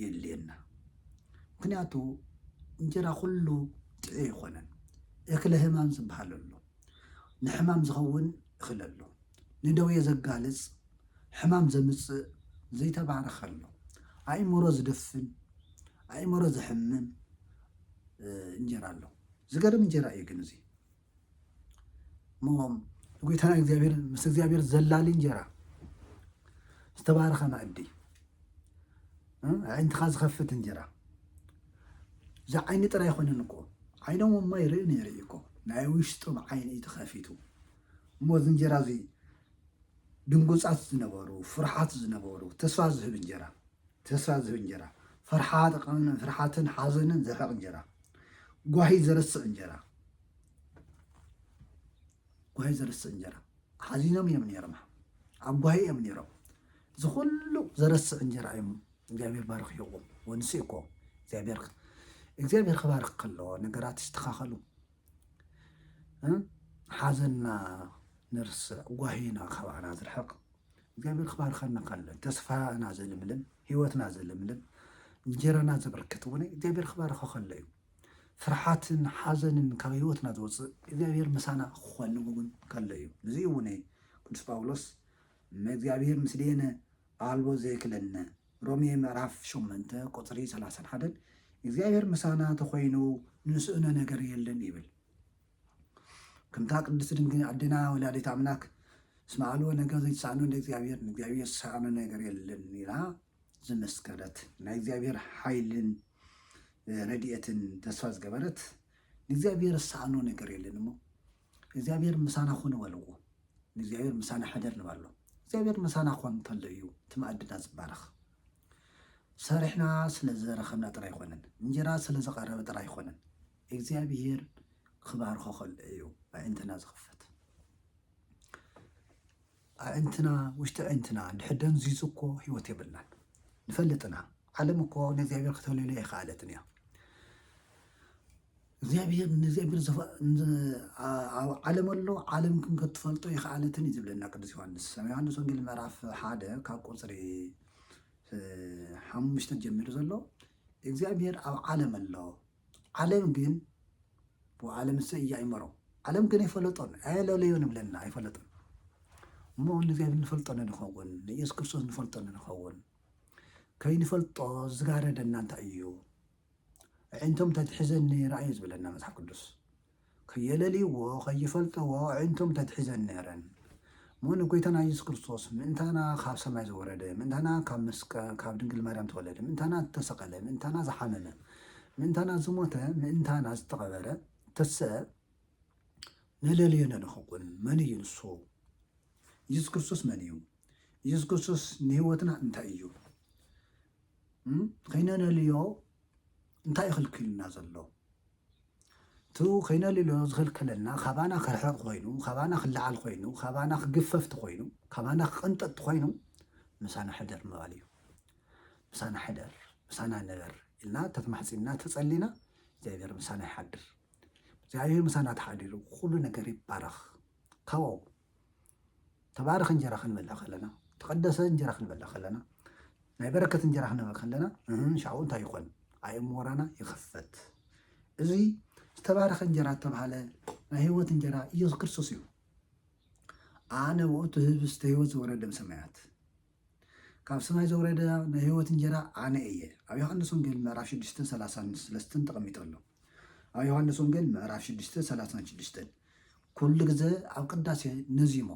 የድልየና ምክንያቱ እንጀራ ኩሉ ጥዑ ኣይኮነን እክለ ህማም ዝበሃል ኣሎ ንሕማም ዝኸውን እኽል ኣሎ ንደዌ ዘጋልጽ ሕማም ዘምፅእ ዘይተባረኸ ኣሎ ኣእምሮ ዝደፍን ኣእምሮ ዝሕምም እንጀራ ኣሎ ዝገርም እንጀራ እዩ ግን እዚ እሞ ጎይታና እግዚአብሔር ምስ እግዚአብሔር ዘላሊ እንጀራ ዝተባረኸ መኣዲ ዓይንትኻ ዝኸፍት እንጀራ እዛ ዓይኒ ጥራይ ኣይኮነን እኮ ዓይኖም እማ ይርኢ ነይሩ እኮ ናይ ውሽጦም ዓይኒ ተኸፊቱ እሞ እዚ እንጀራ እዚ ድንጉፃት ዝነበሩ ፍርሓት ዝነበሩ ተስፋ ዝህብ እንጀራ ፍርሓትን ሓዘንን ዘርሕቕ እንጀራ ጓሂ ዘረስዕ እንጀራ ሓዚኖም እዮም ነይሮም ኣብ ጓሂ እዮም ነይሮም እዚ ኩሉ ዘረስዕ እንጀራ እዮም እግዚአብሔር ባርኽዎም ወንሲ እኮ እግዚአብሔር ክባርኽ ከለዎ ነገራት ይስተኻኸሉ ሓዘንና ንርስዕ ጓሂና ካብኣና ዝርሕቕ እግዚአብሔር ክባርከና ከሎ ተስፋና ዘልምልም ሂወትና ዘልምልም እንጀራና ዘበርከት እውን እግዚአብሔር ክባርኸ ከሎ እዩ ፍርሓትን ሓዘንን ካብ ሂወትና ዝወፅእ እግዚአብሔር ምሳና ክኾን እውን ከሎ እዩ እዚ እውን ቅዱስ ጳውሎስ እግዚአብሔር ምስሌነ ኣልቦ ዘይክለነ ሮሜ ምዕራፍ 8 ቁፅሪ 31 እግዚአብሔር ምሳና ተኮይኑ ንስእነ ነገር የለን ይብል ከምታ ቅድስት ድንግል ኣዴና ወላዲት ኣምላክ ስማዕልዎ ነገር ዘይተሳእኖ ንእግዚአብሔር ዝሳእኖ ነገር የለን ኢላ ዝመስከረት ናይ እግዚአብሔር ሓይልን ረድኤትን ተስፋ ዝገበረት ንእግዚአብሔር ዝሳእኖ ነገር የለን እሞ እግዚአብሔር ምሳና ኮነ በልዎ ንእግዚአብሔር ምሳና ሕደር ንበሎ እግዚአብሔር ምሳና ኮን ከሎ እዩ እቲ መኣድና ዝባረኽ ሰሪሕና ስለ ዝረኸብና ጥራይ ኣይኮነን እንጀራ ስለ ዝቐረበ ጥራይ ኣይኮነን እግዚአብሔር ክባርኾ ከሎ እዩ ኣዒንትና ዝኽፈት ኣዒንትና ውሽጢ ኣዒንትና ድሕደን ዚዙ እኮ ሂወት የብልናን ንፈልጥና ዓለም እኮ ንእግዚአብሔር ክተልሎ ኣይከኣለትን እያ እግዚአብሔር ንእግዚአብሔር ኣብ ዓለም ኣሎ ዓለምኩም ክትፈልጦ ይከኣለትን እዩ ዝብለና ቅዱስ ዮሃንስ ዮሃንስ ወንጌል ምዕራፍ 1 ካብ ቁፅሪ 5 ጀሚሩ ዘሎ እግዚአብሔር ኣብ ዓለም ኣሎ ዓለም ግን ዓለም ሰይ ኣይመሮ ዓለም ግን ኣይፈለጦን ኣየለለዮ ንብለና ኣይፈለጦን እሞ ንእግዚአብሔር ንፈልጦን ንኸውን ንኢየሱስ ክርስቶስ ንፈልጦን ንኸውን ከይንፈልጦ ዝጋረደና እንታይ እዩ ኣዒንቶም ተትሒዘኒ ረኣዩ ዝብለና መፅሓፍ ቅዱስ ከየለልይዎ ከይፈልጥዎ ኣዒንቶም ተትሒዘን ነይረን እሞ ንጎይታና ኢየሱስ ክርስቶስ ምእንታና ካብ ሰማይ ዝወረደ ምእንታና ካብ ድንግል ማርያም ተወለደ ምእንታና ዝተሰቐለ ምእንታና ዝሓመመ ምእንታና ዝሞተ ምእንታና ዝተቐበረ ተስእ ንለልዮነ ንኸውን መን እዩ ንሱ ኢየሱስ ክርስቶስ መን እዩ ኢየሱስ ክርስቶስ ንሂወትና እንታይ እዩ ከይነልዮ እንታይ ይኽልክልና ዘሎ ቱ ከይነልዮ ዝኽልክለና ካባና ክርሕቕ ኮይኑ ካባና ክለዓል ኮይኑ ካባና ክግፈፍቲ ኮይኑ ካባና ክቕንጠጥቲ ኮይኑ ምሳና ሕደር ምባል እዩ ምሳና ሕደር ምሳና ነበረ ኢልና ተተማሕፂና ተጸሊና እግዚአብሔር ምሳና ይሓድር እግዚአብሔር ምሳና ተሓዲሩ ኩሉ ነገር ይባረኽ ካብኡ ተባረኽ እንጀራ ክንበልዕ ከለና ተቐደሰ እንጀራ ክንበልዕ ከለና ናይ በረከት እንጀራ ክንበልዕ ከለና ሻው እንታይ ይኾን ኣእምሮና ይኽፈት እዚ ዝተባረኸ እንጀራ ተባሃለ ናይ ህይወት እንጀራ ኢየሱስ ክርስቶስ እዩ ኣነ ውእቱ ህብስተ ህይወት ዝወረደ ሰማያት ካብ ሰማይ ዘወረደ ናይ ህይወት እንጀራ ኣነ እየ ኣብ ዮሐንስ ወንጌል ምዕራፍ 6:33 ተቐሚጡ ኣሎ ኣብ ዮሐንስ ወንጌል ምዕራፍ 6:36 ኩሉ ግዜ ኣብ ቅዳሴ ነዚሞ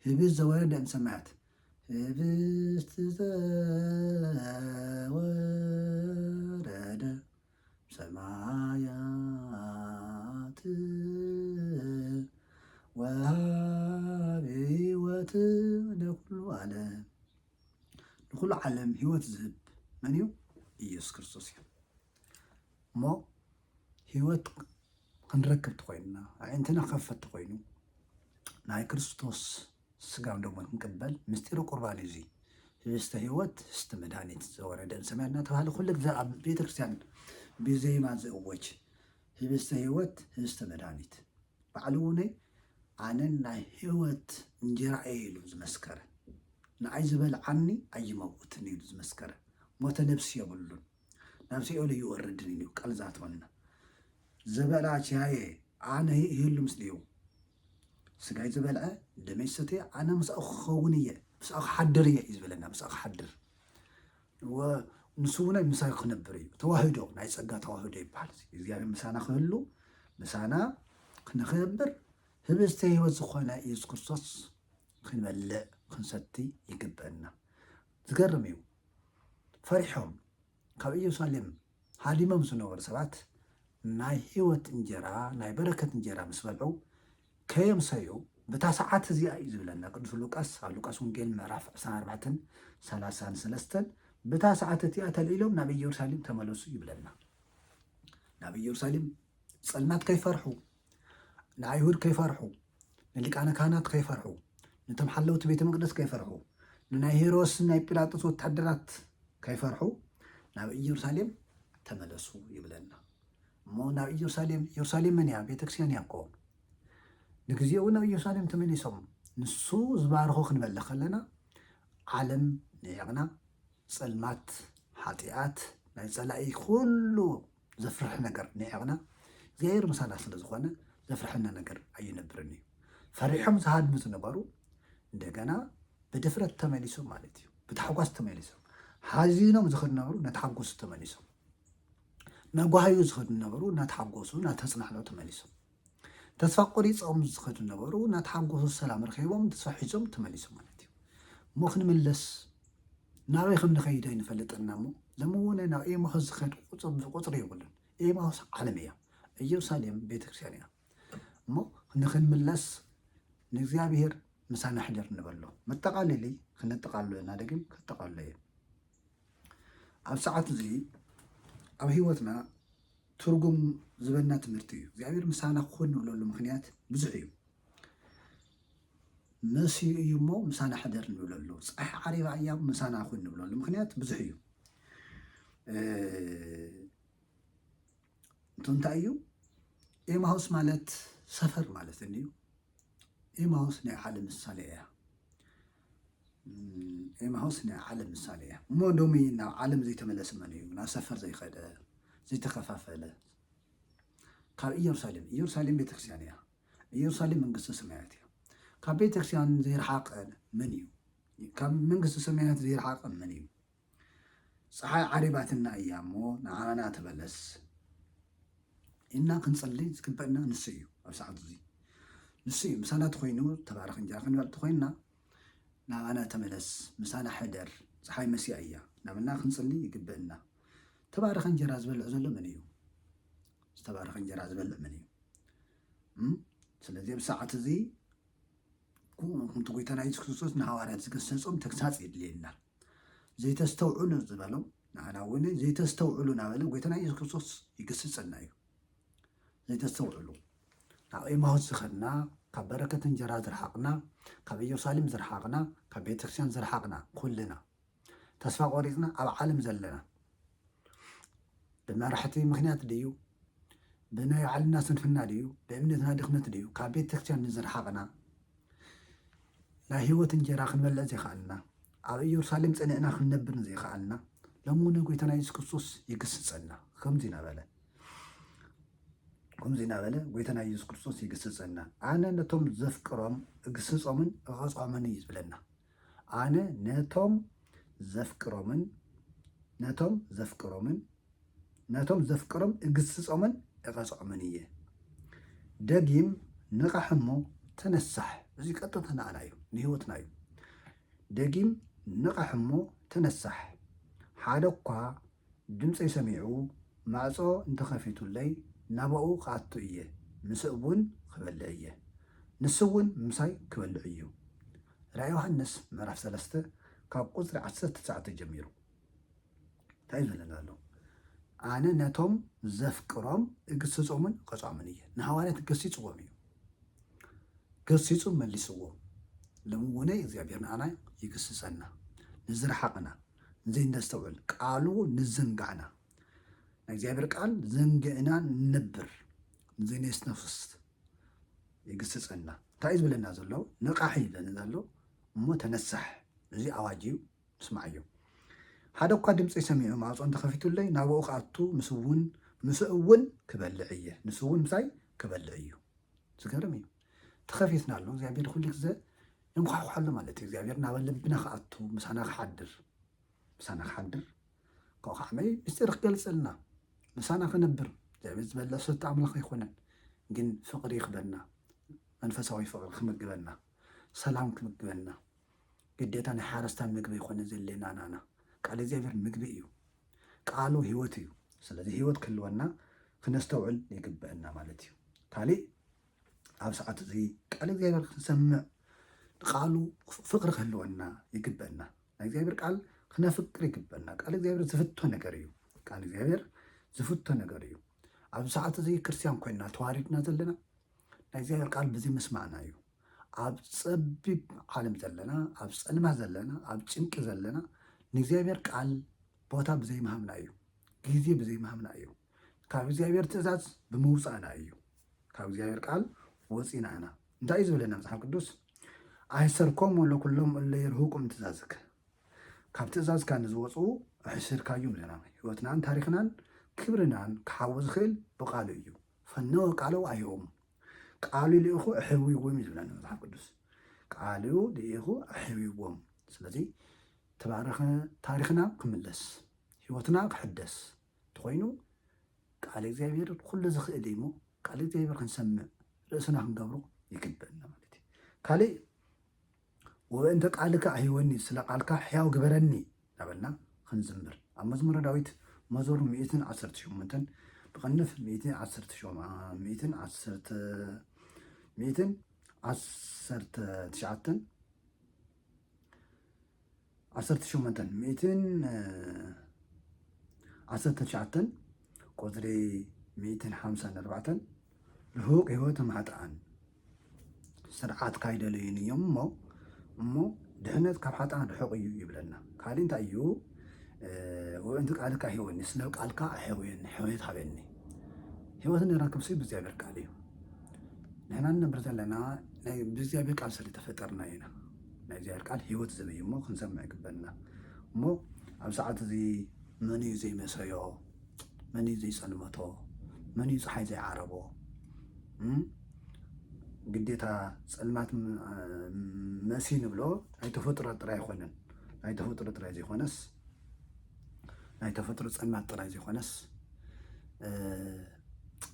ህብስት ዘወረደ ሰማያት ህብስት ዘወረደ ሰማያት ወሃብ ህይወት ለኩሉ ዓለም ንኩሉ ዓለም ህይወት ዝህብ መን እዩ ኢየሱስ ክርስቶስ እዩ እሞ ህይወት ክንረክብ ተኮይንና ኣዕንትና ከፈት ኮይኑ ናይ ክርስቶስ ስጋው ደሞ ክንቅበል ምስጢሩ ቁርባን እዩ ህብስተ ህይወት ህብስተ መድኃኒት ዘወረደ ሰማያት እናተባሃለ ኩሉ ግዜ ኣብ ቤተክርስትያን ብዜማ ዝእወጅ ህብስተ ህይወት ህብስተ መድኃኒት ባዕሉ እውን ኣነ ናይ ህይወት እንጀራ እየ ኢሉ ዝመስከረ ንኣይ ዝበልዓኒ ኣይመውትን ኢሉ ዝመስከረ ሞተ ነብሲ የብሉን ናብ ሲኦል ይወርድን ኢሉ ቃል ዝኣተወና ዝበልዓ ችያየ ኣነ ይህሉ ምስሊዩ ስጋይ ዝበልዐ ደመይ ዝሰተየ ኣነ ምስኣኹ ክኸውን እየ ምስኣኹ ክሓድር እየ እዩ ዝበለና ምስኣኹ ክሓድር ንሱ እውን ምሳይ ክነብር እዩ ተዋህዶ ናይ ፀጋ ተዋህዶ ይበሃል እግዚኣብሔር ምሳና ክህሉ ምሳና ክንኽነብር ህብስተ ህይወት ዝኾነ ኢየሱስ ክርስቶስ ክንበልዕ ክንሰቲ ይግብአና ዝገርም እዩ ፈሪሖም ካብ ኢየሩሳሌም ሃዲሞም ዝነበሩ ሰባት ናይ ህይወት እንጀራ ናይ በረከት እንጀራ ምስ በልዑ ከየምሰዩ በታ ሰዓት እዚኣ እዩ ዝብለና ቅዱስ ሉቃስ ኣብ ሉቃስ ወንጌል ምዕራፍ 14:33 በታ ሰዓት እቲኣ ተልኢሎም ናብ ኢየሩሳሌም ተመለሱ ይብለና ናብ ኢየሩሳሌም ጸልማት ከይፈርሑ ንኣይሁድ ከይፈርሑ ንሊቃነ ካህናት ከይፈርሑ ነቶም ሓለውቲ ቤተ መቅደስ ከይፈርሑ ንናይ ሄሮድስ ናይ ጲላጦስ ወታደራት ከይፈርሑ ናብ ኢየሩሳሌም ተመለሱ ይብለና እሞ ናብ ኢየሩሳሌም መን እያ ቤተክርስቲያን እያ እኮ ንግዚኡ ናብ ኢየሩሳሌም ተመሊሶም ንሱ ዝባርኾ ክንበልዕ ከለና ዓለም ንዕቕና ጸልማት ሓጢኣት ናይ ጸላኢ ኩሉ ዘፍርሕ ነገር ንዕቕና እግዚኣብሔር ምሳና ስለ ዝኾነ ዘፍርሐና ነገር ኣይነብርን እዩ ፈሪሖም ዝሃድሙ ዝነበሩ እንደገና ብድፍረት ተመሊሶም ማለት እዩ ብታሕጓስ ተመሊሶም ሓዚኖም ዝኸዱ ነበሩ ናተሓጎሱ ተመሊሶም ናጓሃዩ ዝኸዱ ነበሩ ናተሓጎሱ ናተጽናሕኖ ተመሊሶም ተስፋ ቆሪፆም ዝኸዱ ነበሩ ናተሓጎሱ ሰላም ረኺቦም ተስፋ ሒዞም ተመሊሶም ማለት እዩ እሞ ክንምለስ ናበይ ከም ንኸይደ ይንፈልጠና እሞ ለምውን ናብ ኤማሁስ ዝኸድ ቁፅሪ ይብሉን ኤማሁስ ዓለም እያ ኢየሩሳሌም ቤተክርስቲያን እያ እሞ ንክንምለስ ንእግዚኣብሔር ምሳና ሕደር ንበሎ መጠቃለሊ ክነጠቃሎ ኢና ደግም ከተቃሎ እየ ኣብ ሰዓት እዚ ኣብ ሂወትና ትርጉም ዝበና ትምህርቲ እዩ እግዚአብሔር ምሳና ክኾን ንብለሉ ምክንያት ብዙሕ እዩ መሲኡ እዩ እሞ ምሳና ሕደር ንብለሉ ፀሓይ ዓሪባ እያ ምሳና ክኾን ንብለሉ ምክንያት ብዙሕ እዩ እንታይ እዩ ኤማሁስ ማለት ሰፈር ማለት እዩ ኤማሁስ ናይ ዓለም ምሳሌ እያ ኤማሁስ ናይ ዓለም ምሳሌ እያ እሞ ዶሚ ናብ ዓለም ዘይተመለሰ መን እዩ ናብ ሰፈር ዘይኸደ ዘይተኸፋፈለ ካብ ኢየሩሳሌም ቤተክርስቲያን እያ ኢየሩሳሌም መንግስቲ ሰማያት እያ ካብ ቤተክርስቲያን ዘይረሓቐ መን እዩ ካብ መንግስቲ ሰማያት ዘይረሓቐ መን እዩ ፀሓይ ዓሪባትና እያ እሞ ንዓና ተመለስ ኢና ክንጸልይ ዝግበአና ንሱ እዩ ኣብ ሰዓት እዚ ንሱ እዩ ምሳና ተኮይኑ ተባረኽ እንጀራ ክንበልዕ ተኮይንና ናባና ተመለስ ምሳና ሕደር ፀሓይ መሲያ እያ ናብና ክንጸልይ ይግበአና ተባረኽ እንጀራ ዝበልዕ ዘሎ መን እዩ ዝተባረኸ እንጀራ ዝበልዕ መን እዩ ስለዚ ኣብ ሰዓት እዚ ኩምቲ ጎይታና ኢየሱስ ክርስቶስ ንሃዋርያት ዝገሰጾም ተግሳጽ የድልየና ዘይተስተውዑሉ ዝበሎም ንዓና እውን ዘይተስተውዕሉ ናበለ ጎይታና ኢየሱስ ክርስቶስ ይገስጸና እዩ። ዘይተስተውዕሉ ናብ ኤማሁስ ዝኸድና ካብ በረከት እንጀራ ዝረሓቕና ካብ ኢየሩሳሌም ዝረሓቕና ካብ ቤተክርስትያን ዝረሓቕና ኩልና ተስፋ ቆሪፅና ኣብ ዓለም ዘለና ብመራሕቲ ምክንያት ድዩ ብናይ ባዕልና ስንፍና ድዩ ብእምነትና ድኽመት ድዩ ካብ ቤተክርስትያን ንዝረሓቕና ናይ ህይወት እንጀራ ክንበልዕ ዘይከኣልና ኣብ ኢየሩሳሌም ፀኒዕና ክንነብር ዘይከኣልና ሎሙነ ጎይታና ኢየሱስ ክርስቶስ ይግስፀና ከምዚ እናበለ ጎይታና ኢየሱስ ክርስቶስ ይግስፀና ኣነ ነቶም ዘፍቅሮም እግስፆምን እቐፅዖምን እዩ ዝብለና ኣነ ነቶም ዘፍቅሮም እግስፆምን እቐፅዖምን እየ ደጊም ንቃሕ እሞ ተነሳሕ እዚ ቀጥታ ንኣና እዩ ንህይወትና እዩ ደጊም ንቃሕ እሞ ተነሳሕ ሓደ እኳ ድምፀይ ሰሚዑ ማዕፆ እንተኸፊቱለይ ናብኡ ክኣቱ እየ ምስ እውን ክበልዕ እየ ንሱ እውን ምሳይ ክበልዕ እዩ ራእይ ዮሃንስ ምዕራፍ 3 ካብ ቁፅሪ 19 ጀሚሩ እንታይ ዝብለና ኣሎ ኣነ ነቶም ዘፍቅሮም እግስፆምን ቀፅዖምን እየ ንሃዋርያት ገሲፅዎም እዩ ገሲፁ መሊስዎም ለምውነይ እግዚኣብሔር ንኣና ይግስፀና ንዝረሓቕና ንዘይነስተውዕል ቃሉ ንዘንጋዕና ናይ እግዚኣብሔር ቃል ዘንግዕና ንነብር ንዘይነስነፍስ ይግስፀና እንታይ እዩ ዝብለና ዘሎ ንቃሕ ይብለና ዘሎ እሞ ተነሳሕ እዚ ኣዋጅ እዩ ንስማዕ እዩ ሓደ እኳ ድምፂ ሰሚዑ ማዕፆ እንተኸፊቱለይ ናብኡ ክኣቱ ምስ እውን ክበልዕ እየ ንሱ እውን ምሳይ ክበልዕ እዩ ዝገርም እዩ ተኸፊትና ኣሎ እግዚኣብሔር ኩሉ ግዜ የንኳሕኳሓሎ ማለት እዩ እግዚኣብሔር ናብ ልብና ክኣቱ ምሳና ክሓድር ካብኡ ከዓመይ ምስጢር ክገልፀልና ምሳና ክነብር እግዚኣብሔር ዝበልዕ ሰቲ ኣምላኽ ኣይኮነን ግን ፍቅሪ ይኽበና መንፈሳዊ ፍቅሪ ክምግበና ሰላም ክምግበና ግዴታ ናይ ሓረስታን ምግቢ ይኮነ ዘድልየና ናና ቃል እግዚኣብሔር ምግቢ እዩ ቃሉ ህይወት እዩ ስለዚ ህይወት ክህልወና ክነስተውዕል ይግበአና ማለት እዩ ካሊእ ኣብ ሰዓት እዚ ቃል እግዚኣብሔር ክንሰምዕ ቃሉ ፍቅሪ ክህልወና ይግበአና ናይ እግዚኣብሔር ቃል ክነፍቅር ይግበአና ቃል እግዚኣብሔር ዝፍቶ ነገር እዩ ቃል እግዚኣብሔር ዝፍቶ ነገር እዩ ኣብ ሰዓት እዚ ክርስቲያን ኮይንና ተዋሪድና ዘለና ናይ እግዚኣብሔር ቃል ብዘይ ምስማዕና እዩ ኣብ ፀቢብ ዓለም ዘለና ኣብ ፀልማት ዘለና ኣብ ጭንቂ ዘለና ንእግዚኣብሔር ቃል ቦታ ብዘይ ምሃብና እዩ ግዜ ብዘይ ምሃብና እዩ ካብ እግዚኣብሔር ትእዛዝ ብምውፃእና እዩ ካብ እግዚኣብሔር ቃል ወፂና ኢና እንታይ እዩ ዝብለና መፅሓፍ ቅዱስ ኣይሰርኮም ለኩሎም እለ የርህቁም ትእዛዝክ ካብ ትእዛዝካ ንዝወፁ ኣሕስርካዮም ዘለና ህይወትናን ታሪክናን ክብርናን ክሓዊ ዝኽእል ብቃሉ እዩ ፈነወ ቃሉ ኣይኦም ቃሉ ልኢኹ ኣሕብይዎም እዩ ዝብለና መፅሓፍ ቅዱስ ቃሉ ልኢኹ ኣሕብይዎም ስለዚ ተባረኸ ታሪክና ክምለስ ህይወትና ክሕደስ እንተኮይኑ ቃል እግዚኣብሔር ኩሉ ዝኽእል እዩ እሞ ቃል እግዚኣብሔር ክንሰምዕ ርእስና ክንገብሮ ይግበአና ማለት እዩ ካሊእ ወእንተ ቃልካ ኣሂወኒ ስለ ቃልካ ሕያው ግበረኒ ናበልና ክንዝምር ኣብ መዝሙረ ዳዊት መዝሙር 118 ብቕንፍ 119 ቁፅሪ 154 ርሁቕ ህይወቶም ሓጥኣን ስርዓት ካይደለዩን እዮም እሞ ድሕነት ካብ ሓጥኣን ርሑቕ እዩ ይብለና ካሊእ እንታይ እዩ ወእንቲ ቃልካ ሂወኒ ስለ ቃልካ ኣሕውየኒ ሕውየት ሃበኒ ህይወት ንረክብ ሲ ብእግዚኣብሔር ቃል እዩ ንሕና ንነብር ዘለና ብእግዚኣብሔር ቃል ስለ ተፈጠርና ኢና ናይ እግዚኣብሔር ቃል ህይወት ዝብ እዩ እሞ ክንሰምዕ ይግበአና እሞ ኣብ ሰዓት እዚ መን እዩ ዘይመሰዮ መን እዩ ዘይፀልመቶ መን እዩ ፀሓይ ዘይዓረቦ ግዴታ ፀልማት መሲ ንብሎ ናይ ተፈጥሮ ጥራይ ኣይኮነን ናይ ተፈጥሮ ጥራይ ዘይኮነስ ናይ ተፈጥሮ ፀልማት ጥራይ ዘይኮነስ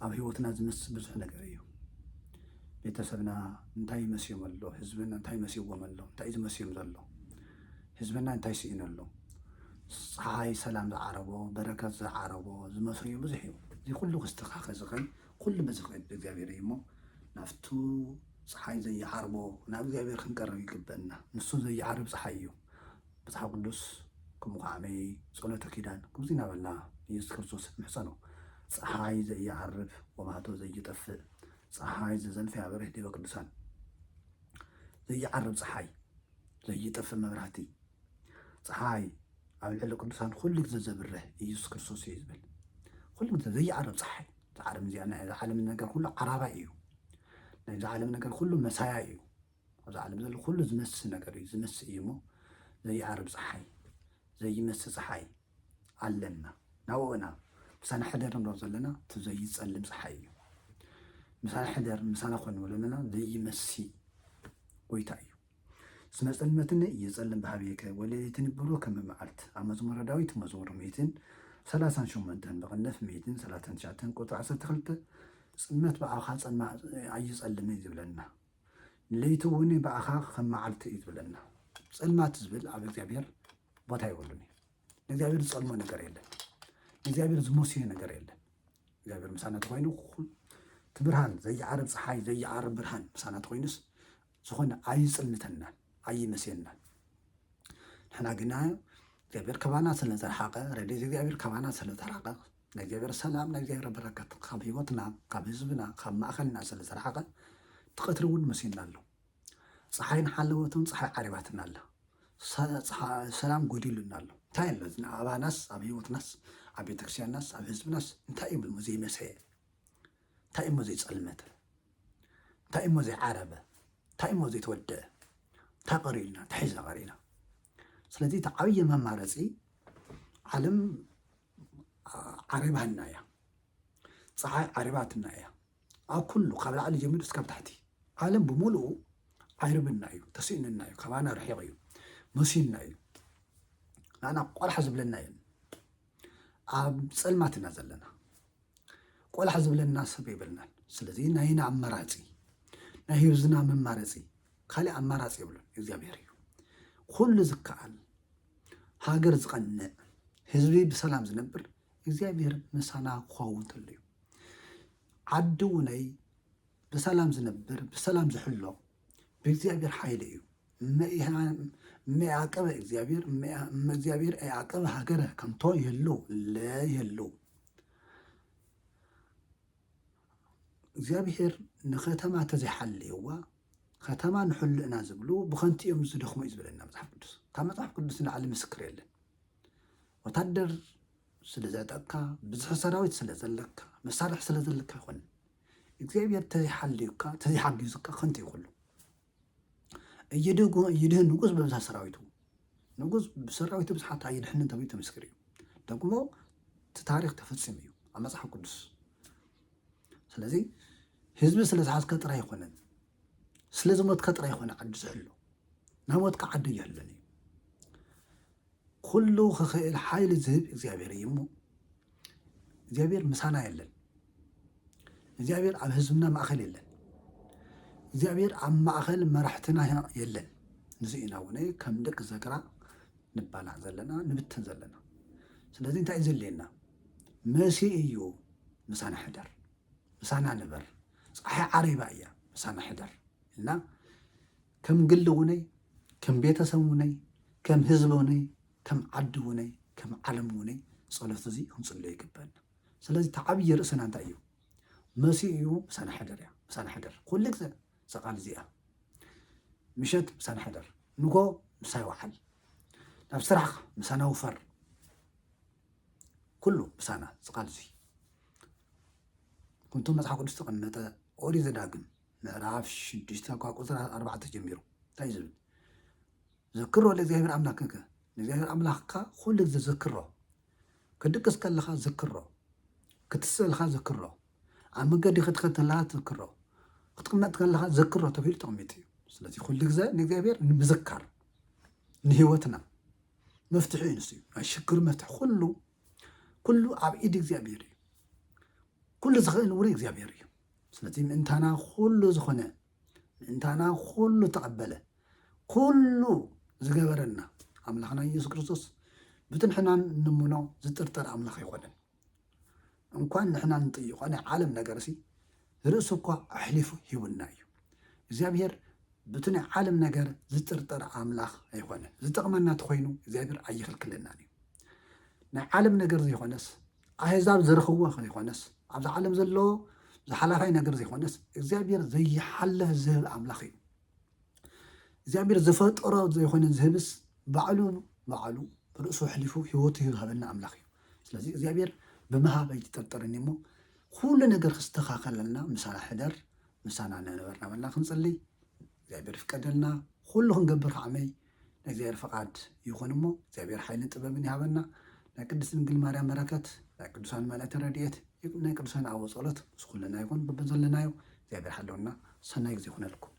ኣብ ህይወትና ዝመስ ብዙሕ ነገር እዩ ቤተሰብና እንታይ ይመስዮም ኣሎ ህዝብና እንታይ መስይዎም ኣሎ እንታይ ዝመስዮም ዘሎ ህዝብና እንታይ ስኢኑ ኣሎ ፀሓይ ሰላም ዝዓረቦ በረከት ዝዓረቦ ዝመስዩ ብዙሕ እዩ እዚ ኩሉ ክስተኻኸል ዝኽእል ኩሉ ብዝኽእል ብእግዚኣብሔር እዩ እሞ ናብቱ ፀሓይ ዘይዓርቦ ናብ እግዚኣብሔር ክንቀርብ ይግበአና ንሱ ዘይዓርብ ፀሓይ እዩ መፅሓፍ ቅዱስ كم قامي صلاة كيدان كم زينا بالله يسوع كريستوس محسنه ፀሐይ ዘየዓርብ ወማቶ ዘይጠፍእ ፀሐይ ዘዘንፍ ያበርህ ዲበ ቅዱሳን ዘይዓርብ ፀሐይ ዘይጠፍእ መብራህቲ ፀሐይ ኣብ ልዕሊ ቅዱሳን ኩሉ ግዜ ዘብርህ ኢየሱስ ክርስቶስ እዩ ዝብል ኩሉ ግዜ ዘይዓርብ ፀሐይ ዝዓርብ እዚኣ ናይ ዓለም ነገር ኩሉ ዓራባይ እዩ ናይ ዓለም ነገር ኩሉ መሳያ እዩ ኣብዚ ዓለም ዘሎ ኩሉ ዝመስል ነገር እዩ ዝመስል እዩ እሞ ዘይዓርብ ፀሐይ ዘይመስል ፀሐይ ኣለና ናብኡና ምሳና ሕደር ንብሎ ዘለና እቲ ዘይፀልም ፀሓይ እዩ ምሳና ሕደር ምሳና ኮይኑ ለና ዘይመሲ ጎይታ እዩ እስመ ፀልመትን እየፀልም ብሃብየከ ወለሌትን ይብሎ ከም መዓልት ኣብ መዝሙረ ዳዊት መዝሙር 138 ብቕንፍ 139 ቁጥሪ 12 ፅልመት በዓኻ ፀልማ ኣይፀልም እዩ ዝብለና ለይቲ እውን በዓኻ ከም መዓልቲ እዩ ዝብለና ፀልማት ዝብል ኣብ እግዚኣብሔር ቦታ ይብሉን እዩ ንእግዚኣብሔር ዝፀልሞ ነገር የለን እግዚአብሔር ዝሞስየ ነገር የለን እግዚአብሔር ምሳና ተኮይኑ እቲ ብርሃን ዘይዓርብ ፀሓይ ዘይዓርብ ብርሃን ምሳና ተኮይኑስ ዝኾነ ኣይፅልምተናን ኣይመስየናን ንሕና ግና እግዚአብሔር ከባና ስለ ዘረሓቐ ረድኤት እግዚአብሔር ከባና ስለ ዘረሓቐ ናይ እግዚአብሔር ሰላም ናይ እግዚአብሔር በረከት ካብ ሂወትና ካብ ህዝብና ካብ ማእኸልና ስለ ዘረሓቐ ትቐትሪ እውን መሲና ኣሎ ፀሓይን ሓለወትን ፀሓይ ዓሪባትና ኣላ ሰላም ጎዲሉና ኣሎ እንታይ ኣሎ ኣባናስ ኣብ ሂወትናስ ኣብ ቤተክርስትያንናስ ኣብ ህዝብናስ እንታይ እዩ ሞ ዘይመሰየ እንታይ እዩ ሞ ዘይፀልመተ እንታይ እዩ ሞ ዘይዓረበ እንታይ እዩ ሞ ዘይተወደአ እንታይ ቀሪልና እንታይ ሒዝና ቀሪና ስለዚ እቲ ዓብዪ መማረፂ ዓለም ዓሪባትና እያ ፀሓይ ዓሪባትና እያ ኣብ ኩሉ ካብ ላዕሊ ጀሚሩ እስካብ ታሕቲ ዓለም ብምሉኡ ዓይርብና እዩ ተስኢንና እዩ ከባና ርሒቕ እዩ መሲና እዩ ንኣና ቆልሓ ዝብለና እዩ ኣብ ፀልማት ኢና ዘለና ቆልሓ ዝብለና ሰብ ይብልናል ስለዚ ናይና ኣማራፂ ናይ ህዝብና መማረፂ ካሊእ ኣማራፂ የብሉን እግዚኣብሔር እዩ ኩሉ ዝከኣል ሃገር ዝቐንዕ ህዝቢ ብሰላም ዝነብር እግዚኣብሔር ምሳና ክኸውን ተሎ እዩ ዓዲ እውነይ ብሰላም ዝነብር ብሰላም ዝሕሎ ብእግዚኣብሔር ሓይሊ እዩ እመ ያዕቀበ እግዚአብሔር እመ እግዚአብሔር ያዕቀበ ሃገረ ከምቶ የለው ለየለው እግዚአብሔር ንከተማ ተዘይሓልይዋ ከተማ ንሕልእና ዝብሉ ብኸንቲ እዮም ዝደኽሙ እዩ ዝብለና መፅሓፍ ቅዱስ ካብ መፅሓፍ ቅዱስ ንላዕሊ ምስክር የለን ወታደር ስለ ዘጠቅካ ብዙሕ ሰራዊት ስለ ዘለካ መሳርሒ ስለ ዘለካ ይኮነ እግዚአብሔር ተዘይሓልዩካ ተዘይሓጊዙካ ከንቲ ይኩሉ እይድህ ንጉስ በብዛ ሰራዊቱ ንጉስ ብሰራዊቱ ብዙሓት ኣይድሕንን ተባሂሉ ተመስክር እዩ ደግሞ እቲ ታሪክ ተፈፂሙ እዩ ኣብ መፅሓፍ ቅዱስ ስለዚ ህዝቢ ስለ ዝሓዝከ ጥራይ ኣይኮነን ስለ ዝሞትካ ጥራይ ይኮነ ዓዲ ዝሕሎ ናብ ሞትካ ዓዲ ይሕለን እዩ ኩሉ ክኽእል ሓይሊ ዝህብ እግዚኣብሔር እዩ እሞ እግዚኣብሔር ምሳና የለን እግዚኣብሔር ኣብ ህዝብና ማእኸል የለን እግዚአብሔር ኣብ ማእኸል መራሕትና የለን ንዚኢና እውን ከም ደቂ ዘግራ ንባላዕ ዘለና ንብትን ዘለና ስለዚ እንታይ እዩ ዘድልየና መሲ እዩ ምሳና ሕደር ምሳና ንበር ፀሓይ ዓሪባ እያ ምሳና ሕደር እና ከም ግሊ እውነይ ከም ቤተሰብ እውነይ ከም ህዝቢ እውነይ ከም ዓዲ እውነይ ከም ዓለም እውነይ ፀሎት እዚ ክንፅልዮ ይግበአና ስለዚ እቲ ዓብዪ ርእስና እንታይ እዩ መሲ እዩ ምሳና ሕደር እያ ምሳና ሕደር ኩሉ ግዜ زقال زيها مشت مسان حدر نقو مساي وحل ناب سرح مسانا وفر كله مسانا زقال زي كنتم مسحا قدس تقنتا أوري زداقن نعرف شدشتا قاقوزر 4 جميرو تايزل ذكروا لزيهر أملاكك لزيهر أملاكك كل ذي ذكره كدكس كلها ذكره كتسألها ذكره عم قد يخدخت لا تذكره ክትቅመጥ ከለኻ ዘክሮ ተባሂሉ ተቐሚጡ እዩ ስለዚ ኩሉ ግዜ ንእግዚኣብሔር ንምዝካር ንሂወትና መፍትሒ እዩ ንሱ እዩ ናይ ሽግር መፍትሒ ኩሉ ኣብ ኢድ እግዚኣብሔር እዩ ኩሉ ዝኽእል እውን እግዚኣብሔር እዩ ስለዚ ምእንታና ኩሉ ዝኾነ ምእንታና ኩሉ ተቐበለ ኩሉ ዝገበረና ኣምላኽና ኢየሱስ ክርስቶስ ብትንሕና ንምኖ ዝጥርጠር ኣምላኽ ኣይኮነን እንኳን ንሕና ንጥይቆ ናይ ዓለም ነገር ሲ ርእሱ እኳ ኣሕሊፉ ሂቡና እዩ እግዚኣብሔር بتني عالم نجار زترتر أملاخ يخونه زتقمنا تخوينو زابر أي خلق لنا نا عالم نجار زي خونس أهزاب زرخوه يخونس عبد عالم زلو زحلفاي نجار زي خونس زابر زي حلف زهب أملاخي زابر زفت أراد زي خون زهبس بعلو رأسه حلفه هيوته هبنا أملاخي ስለዚህ እግዚአብሔር በመሃብ ይተጠርኒ ሞ ሁሉ ነገር ክስተኻኸለልና ምሳና ሕደር ምሳና ነበርና መላ ክንጽልይ እግዚአብሔር ፍቀደልና ሁሉ ክንገብር ከዓመይ እግዚአብሔር ፈቃድ ይኹን ሞ እግዚአብሔር ኃይልን ጥበብን ይሃበና ናይ ቅድስት ድንግል ማርያም በረከት ናይ ቅዱሳን መላእክት ረድኤት ናይ ቅዱሳን አበው ጸሎት ምስኩልና ይኹን በበን ዘለናዮ እግዚአብሔር ሓለውና ሰናይ ጊዜ ይኹነልኩም